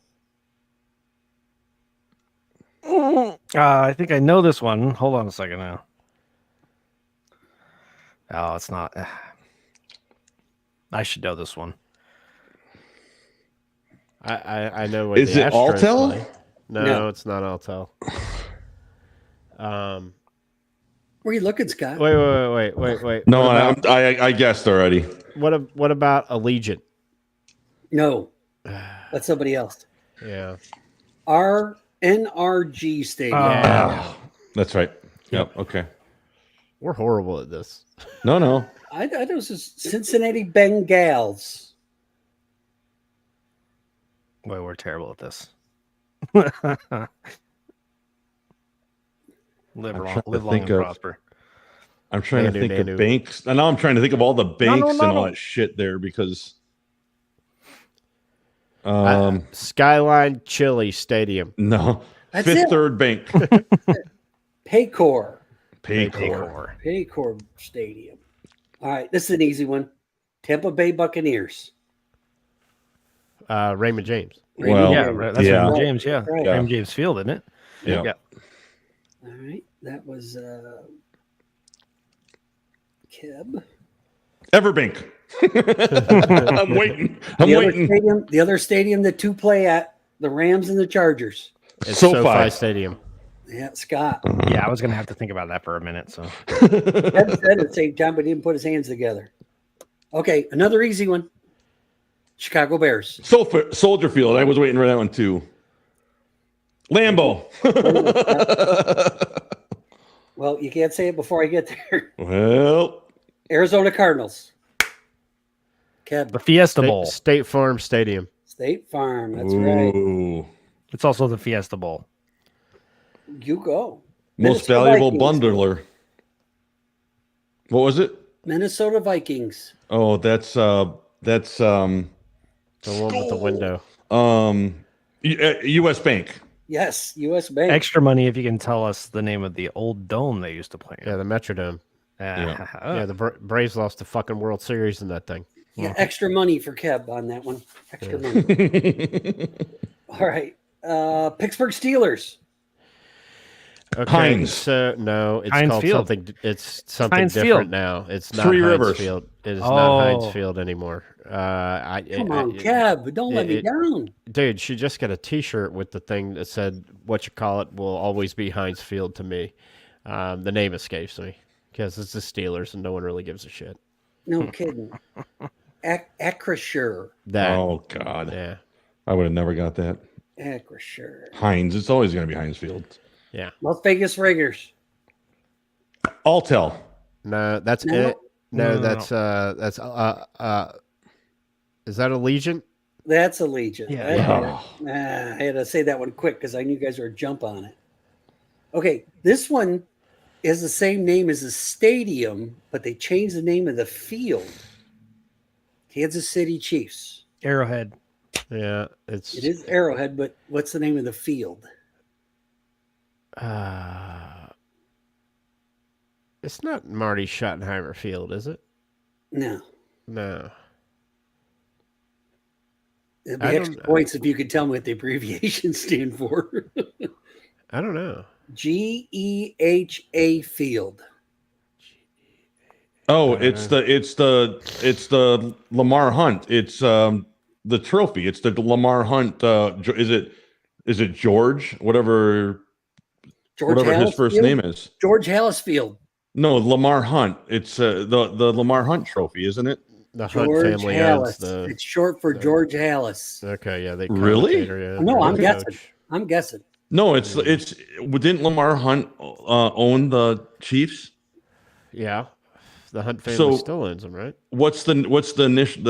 I think I know this one. Hold on a second now. Oh, it's not. I should know this one. I know what Is the it Astros Altel? play. No, No. it's not Altel. Where are you looking, Scott? Wait. No, What about, I guessed already. what about Allegiant? No, that's somebody else. Yeah. Our NRG Stadium. Yeah. Oh, that's right. Yep. Okay. We're horrible at this. No. I thought it was Cincinnati Bengals. Boy, we're terrible at this. Live I'm long, trying to live long think and of- prosper. I'm trying to Nanu, think Nanu. of banks. And now I'm trying to think of all the banks and all no. that shit there because. Skyline Chili Stadium. No. That's Fifth it. Third Bank. Paycor. Paycor. Paycor Stadium. All right, this is an easy one. Tampa Bay Buccaneers. Raymond James. Well, Yeah, right, that's yeah. Raymond James. Yeah, Right. Raymond James Field, isn't it? Yeah. Yeah. All right, that was Keb. Everbank. I'm waiting. The other stadium that two play at, the Rams and the Chargers. It's SoFi. SoFi Stadium. Yeah, Scott. Yeah, I was gonna have to think about that for a minute. So Keb said at the same time, but he didn't put his hands together. Okay, another easy one. Chicago Bears. Soldier Field. I was waiting for that one too. Lambeau. Well, you can't say it before I get there. Well, Arizona Cardinals. Keb. the Fiesta Bowl. State Farm Stadium. State Farm. That's right. ooh. It's also the Fiesta Bowl. You go. Most Minnesota valuable Vikings. bundler. What was it? Minnesota Vikings. Oh, that's The one with the window. U.S. Bank. Yes, U.S. Bank. Extra money if you can tell us the name of the old dome they used to play in. Yeah, the Metrodome. Yeah. Yeah, the Braves lost the fucking World Series in that thing. Yeah, extra money for Kev on that one. Extra money. All right. Pittsburgh Steelers. Okay, Heinz. So no, it's Heinz called Field. something. It's something Heinz different Field. now. It's not Three Heinz Rivers. Field. It is not Heinz Oh. Field anymore. Come on, Kev. Don't let me down. Dude, she just got a T-shirt with the thing that said, "What you call it will always be Heinz Field to me." The name escapes me because it's the Steelers and no one really gives a shit. No kidding. Acrisure. That. Oh God, Yeah. I would have never got that. Acrisure. Heinz. It's always going to be Heinz Field. Yeah. Las Vegas Raiders. Altel. No, that's No. it. No, No. that's is that Allegiant? That's Allegiant. Yeah. I had to say that one quick because I knew you guys were jump on it. Okay, this one is the same name as the stadium, but they changed the name of the field. Kansas City Chiefs. Arrowhead. Yeah, it's It is Arrowhead, but what's the name of the field? it's not Marty Schottenheimer Field, is it? No. No. It'd be I extra don't- points if you could tell me what the abbreviations stand for. I don't know. GEHA Field. Oh, it's the Lamar Hunt. It's the trophy. It's the Lamar Hunt. Is it George? Whatever his Hallis first Field? name is. George Hallis Field. No, Lamar Hunt. It's the Lamar Hunt trophy, isn't it? The Hunt George family owns Hallis. the. It's short for George Hallis. Okay, yeah, they Really? commentator, yeah, No, I'm they're the guessing. coach. I'm guessing. No, it's didn't Lamar Hunt own the Chiefs? Yeah, the Hunt family So- still owns them, right? What's the initial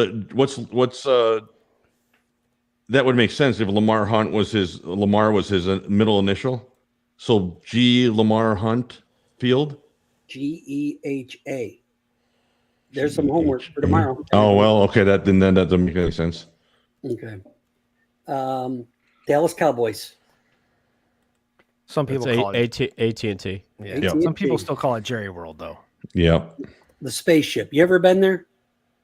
that would make sense if Lamar was his middle initial. So G Lamar Hunt Field. GEHA. There's some homework for tomorrow. Oh well, okay. That doesn't make any sense. Okay. Dallas Cowboys. Some people It's call it. AT&T. Yeah. Yeah. Some people still call it Jerry World, though. Yeah. The spaceship. You ever been there?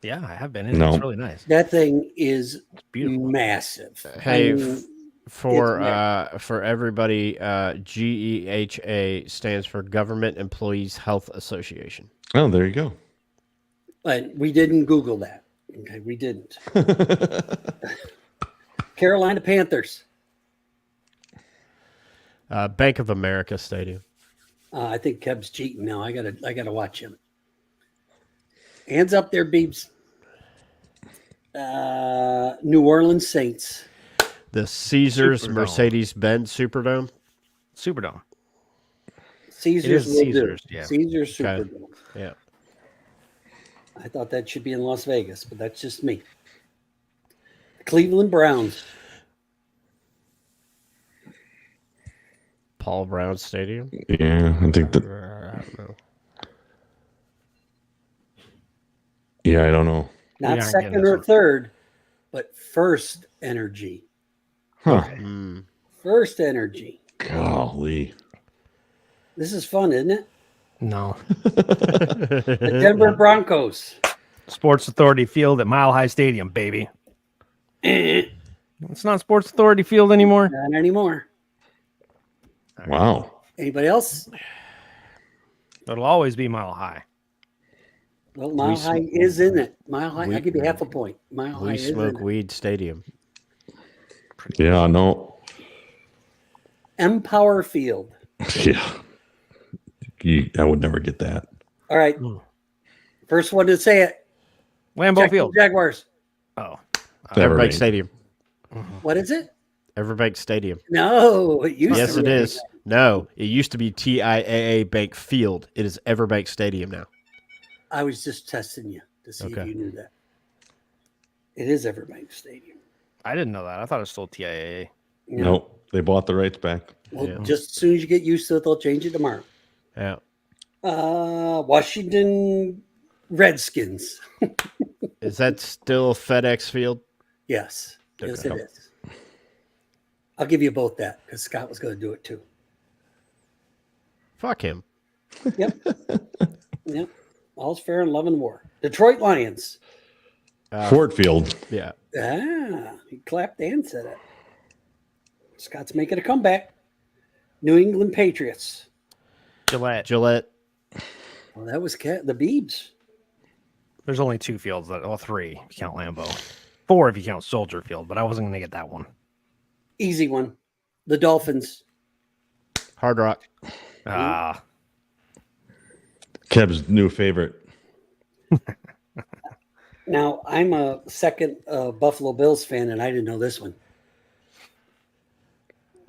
Yeah, I have been in. No. It's really nice. That thing is It's beautiful. massive. Hey, I mean, for everybody, GEHA stands for Government Employees Health Association. Oh, there you go. but we didn't Google that. Okay, we didn't. Carolina Panthers. Bank of America Stadium. I think Kev's cheating now. I gotta watch him. Hands up there, Beebs. New Orleans Saints. The Caesars Superdome. Mercedes-Benz Superdome. Superdome. Caesars is will Caesars, do. yeah. Caesars Okay. Superdome. Yeah. I thought that should be in Las Vegas, but that's just me. Cleveland Browns. Paul Brown Stadium. Yeah, I think that. I don't know. Yeah, I don't know. Not aren't getting second this or one. third, but First Energy. Huh? Mm. First Energy. Golly. This is fun, isn't it? No. The Denver Broncos. Sports Authority Field at Mile High Stadium, baby. It's not Sports Authority Field anymore. Not anymore. Wow. Anybody else? It'll always be Mile High. Well, Mile High is in it. Mile High, I'll we- give you half a point. Mile High We is in Smoke it. Weed Stadium. Yeah, no. Empower Field. Yeah. I would never get that. All right. First one to say it. Lambeau Jacksonville Field. Jaguars. Oh. Everbank Everbank. Stadium. What is it? Everbank Stadium. No, it used Yes, to it be. is. No, it used to be TIAA Bank Field. It is Everbank Stadium now. I was just testing you to see if Okay. you knew that. It is Everbank Stadium. I didn't know that. I thought it was still TIAA. No. Nope. They bought the rights back. Well, Yeah. just as soon as you get used to it, they'll change it tomorrow. Yeah. Washington Redskins. Is that still FedEx Field? Yes. Yes, Okay. it is. I'll give you both that because Scott was going to do it too. Fuck him. Yep. Yep. All's fair in love and war. Detroit Lions. Ford Field. Yeah. He clapped and said it. Scott's making a comeback. New England Patriots. Gillette. Well, that was the Beebs. There's only 2 fields, well, 3 if you count Lambeau. 4 if you count Soldier Field, but I wasn't going to get that one. Easy one. The Dolphins. Hard Rock. Ah, Kev's new favorite. Now, I'm a second Buffalo Bills fan, and I didn't know this one.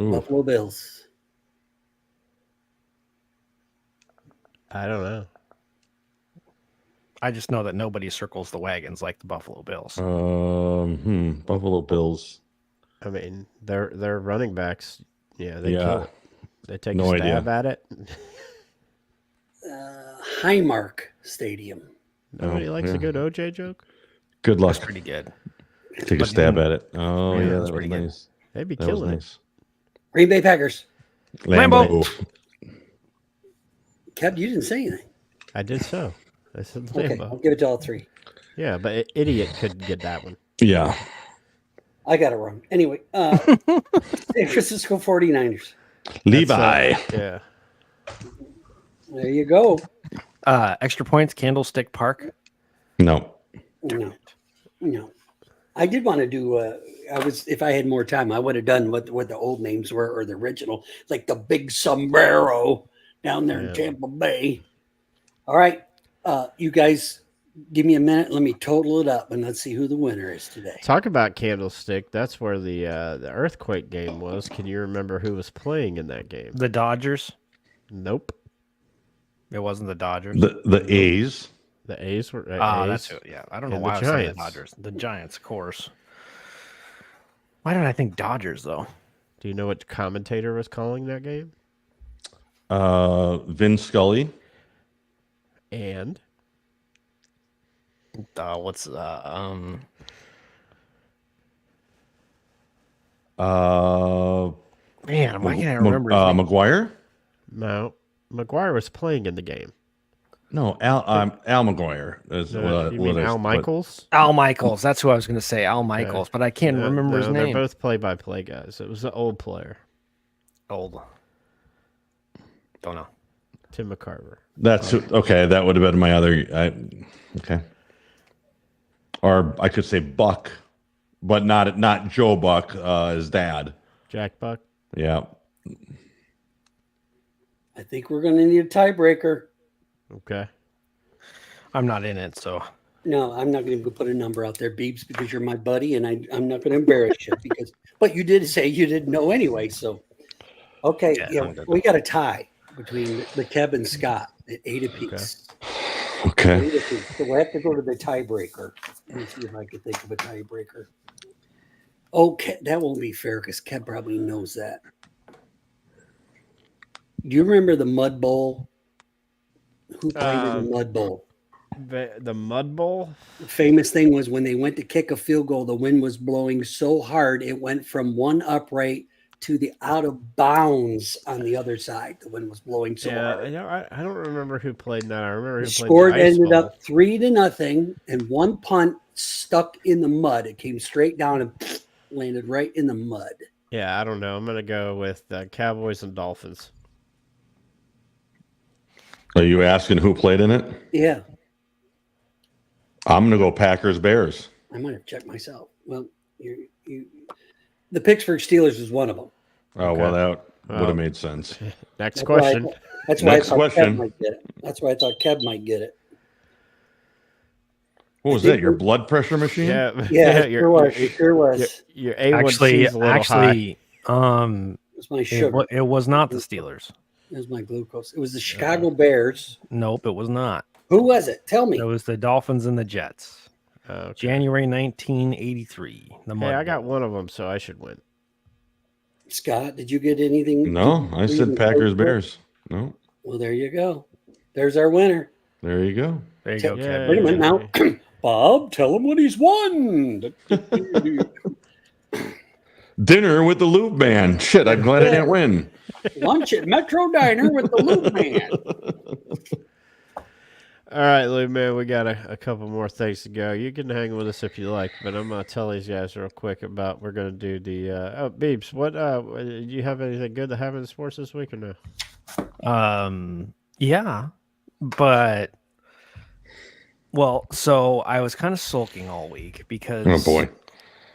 Ooh. Buffalo Bills. I don't know. I just know that nobody circles the wagons like the Buffalo Bills. Buffalo Bills. I mean, they're running backs. Yeah, they Yeah. kill it. They take No a stab idea. at it. Highmark Stadium. Nobody likes yeah. a good OJ joke. Good luck. That's pretty good. Take a stab at it. Oh Yeah, yeah, that's that was pretty good. nice. They'd be That was killing it. nice. Green Bay Packers. Lambeau. Kev, you didn't say anything. I did so. I said Okay, Lambeau. I'll give it to all 3. Yeah, but idiot could get that one. Yeah. I got it wrong. Anyway, San Francisco 49ers. Levi. Yeah. There you go. Extra points, Candlestick Park. No. No. I did want to do. If I had more time, I would have done what the old names were or the original, like the Big Sombrero down there in Tampa Bay. All right, you guys, give me a minute. Let me total it up and let's see who the winner is today. Talk about Candlestick. That's where the earthquake game was. Can you remember who was playing in that game? The Dodgers. Nope. It wasn't the Dodgers. The A's. The A's were. That's it. Yeah, I don't know And why the I was saying the Giants. Dodgers. The Giants, of course. Why did I think Dodgers though? Do you know what commentator was calling that game? Vin Scully. And What's Man, why can't I remember his name? McGuire? no, McGuire was playing in the game. No, Al McGuire. Is You mean Al Michaels? Al Michaels. That's who I was going to say. Al Michaels, but I can't remember his No, name. They're both play-by-play guys. It was the old player, Old. Don't know. Tim McCarver. That's okay. That would have been my other. Okay. Or I could say Buck, but not Joe Buck, his dad. Jack Buck. Yeah. I think we're going to need a tiebreaker. Okay. I'm not in it, so No, I'm not going to put a number out there, Beebs, because you're my buddy, and I'm not going to embarrass you. But you did say you didn't know anyway, so okay. Yeah, I'm good. We got a tie between the Kev and Scott at 8 apiece. Okay. 8 apiece. So we'll have to go to the tiebreaker. Let me see if I can think of a tiebreaker. Okay, that won't be fair because Kev probably knows that. Do you remember the Mud Bowl? Who played in the Mud Bowl? The Mud Bowl. The famous thing was when they went to kick a field goal, the wind was blowing so hard it went from one upright to the out of bounds on the other side. The wind was blowing so Yeah, hard. I don't remember who played in that. I remember who The played score in the ice ended bowl. up 3-0, and one punt stuck in the mud. It came straight down and landed right in the mud. Yeah, I don't know. I'm gonna go with Cowboys and Dolphins. Are you asking who played in it? Yeah, I'm gonna go Packers Bears. I might have checked myself. Well, the Pittsburgh Steelers is one of them. Oh well, that would Well, have made sense. Next That's why I question. thought- That's why Next I thought question. Kev might get it. That's why I thought Kev might get it. What was that? Your blood pressure machine? Yeah, Yeah, it sure was. It sure was. Your A1C is a little high. It was my sugar. it was not the Steelers. It was my glucose. It was the Chicago Bears. Nope, it was not. Who was it? Tell me. It was the Dolphins and the Jets. Okay. January 1983. The Hey, Mud I got Bowl. one of them, so I should win. Scott, did you get anything? No, I Who you said Packers voted for? Bears. No. Well, there you go. There's our winner. There you go. There you go, Yeah. Kevin. Wait a minute now. Bob, tell him what he's won. Dinner with the Loop Man. Shit, I'm glad I didn't win. Lunch at Metro Diner with the Loop Man. All right, Lou, man, we got a couple more things to go. You can hang with us if you like, but I'm going to tell these guys real quick about we're going to do the Beebs, what do you have anything good to have in sports this week or no? Yeah, but so I was kind of sulking all week because Oh boy.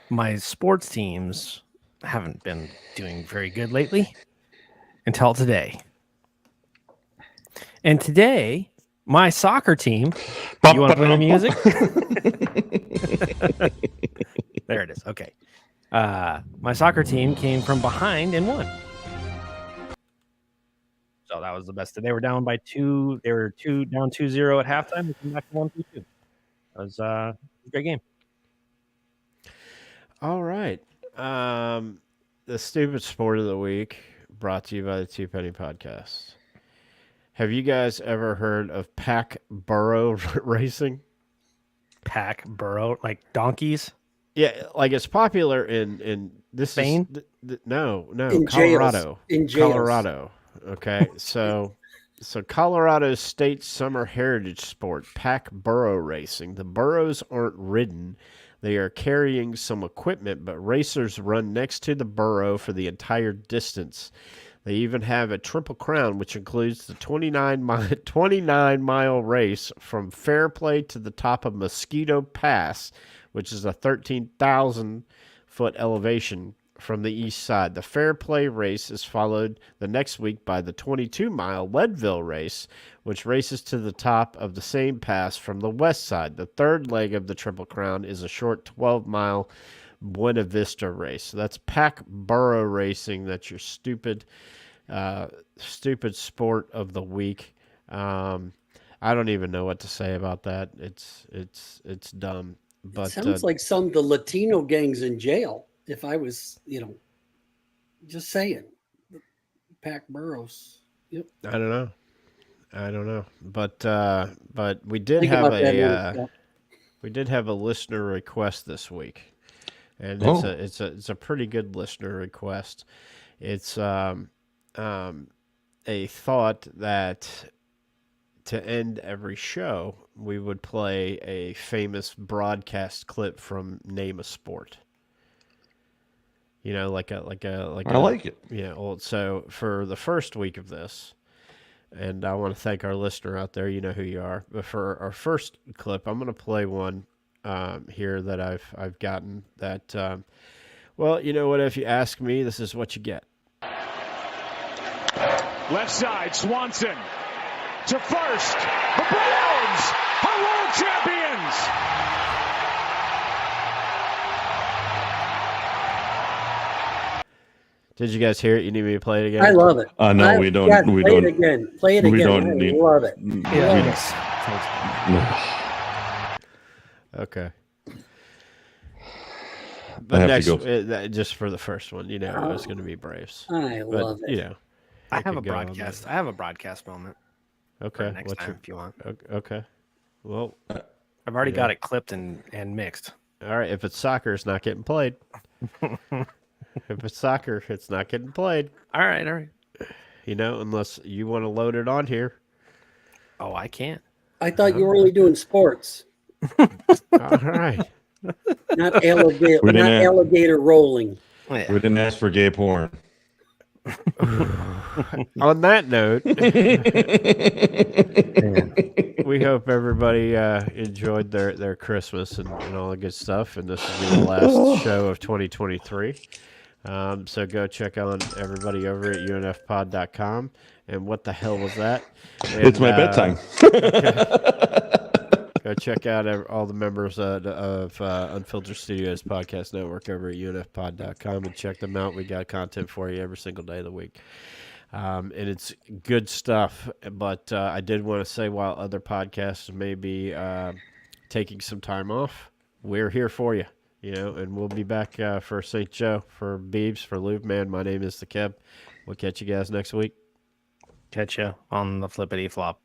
my sports teams haven't been doing very good lately until today. And today, my soccer team. You want to play the music? There it is. Okay. My soccer team came from behind and won. So that was the best. They were down by 2. They were down 2-0 at halftime. They came back to 1-2. That was a great game. All right. The stupid sport of the week brought to you by the Two Penny Podcast. Have you guys ever heard of pack burro racing? Pack burro, like donkeys. Yeah, like it's popular in this Spain? No, In Colorado. jails. In jails. Colorado. Okay, so Colorado's state summer heritage sport, pack burro racing. The burros aren't ridden. They are carrying some equipment, but racers run next to the burro for the entire distance. They even have a Triple Crown, which includes the 29-mile race from Fairplay to the top of Mosquito Pass, which is a 13,000-foot elevation from the east side. The Fairplay race is followed the next week by the 22-mile Leadville race, which races to the top of the same pass from the west side. The third leg of the Triple Crown is a short 12-mile Buena Vista race. So that's pack burro racing. That's your stupid sport of the week. I don't even know what to say about that. It's dumb. But Sounds like some of the Latino gangs in jail. If I was, just saying, pack burros. Yep. I don't know. But we did Think have about that later, Scott. we did have a listener request this week, and it's a pretty good listener request. It's a thought that to end every show we would play a famous broadcast clip from Name a Sport. Like I like it. Yeah. Well, so for the first week of this, and I want to thank our listener out there. You know who you are. But for our first clip, I'm going to play one here that I've gotten. That well, you know what? If you ask me, this is what you get. Left side, Swanson to first. The Browns are world champions. Did you guys hear it? You need me to play it again? I love it. No, we don't. Yes, We play don't. it again. Play it we again. don't I need- love it. Yeah. Okay. I But have next, to go. just for the first one, it was going to be Braves. I But love it. I have could a go on broadcast. I have a broadcast moment Okay. for next time if you want. Okay. Well, I've already got it clipped and mixed. all right. If it's soccer, it's not getting played. If it's soccer, it's not getting played. All right. Unless you want to load it on here. Oh, I can't. I thought you were only doing sports, All right. not alligator, We didn't not have- alligator rolling. We didn't ask for gay porn. On that note, we hope everybody enjoyed their Christmas and all the good stuff. And this will be the last show of 2023. So go check on everybody over at unfpod.com. And what the hell was that? And, It's my bedtime. Go check out all the members of Unfiltered Studios Podcast Network over at unfpod.com and check them out. We got content for you every single day of the week. And it's good stuff. But I did want to say, while other podcasts may be taking some time off, we're here for you. And we'll be back for St. Joe, for Beebs, for Lube Man. My name is the Keb. We'll catch you guys next week. Catch you on the flippity flop.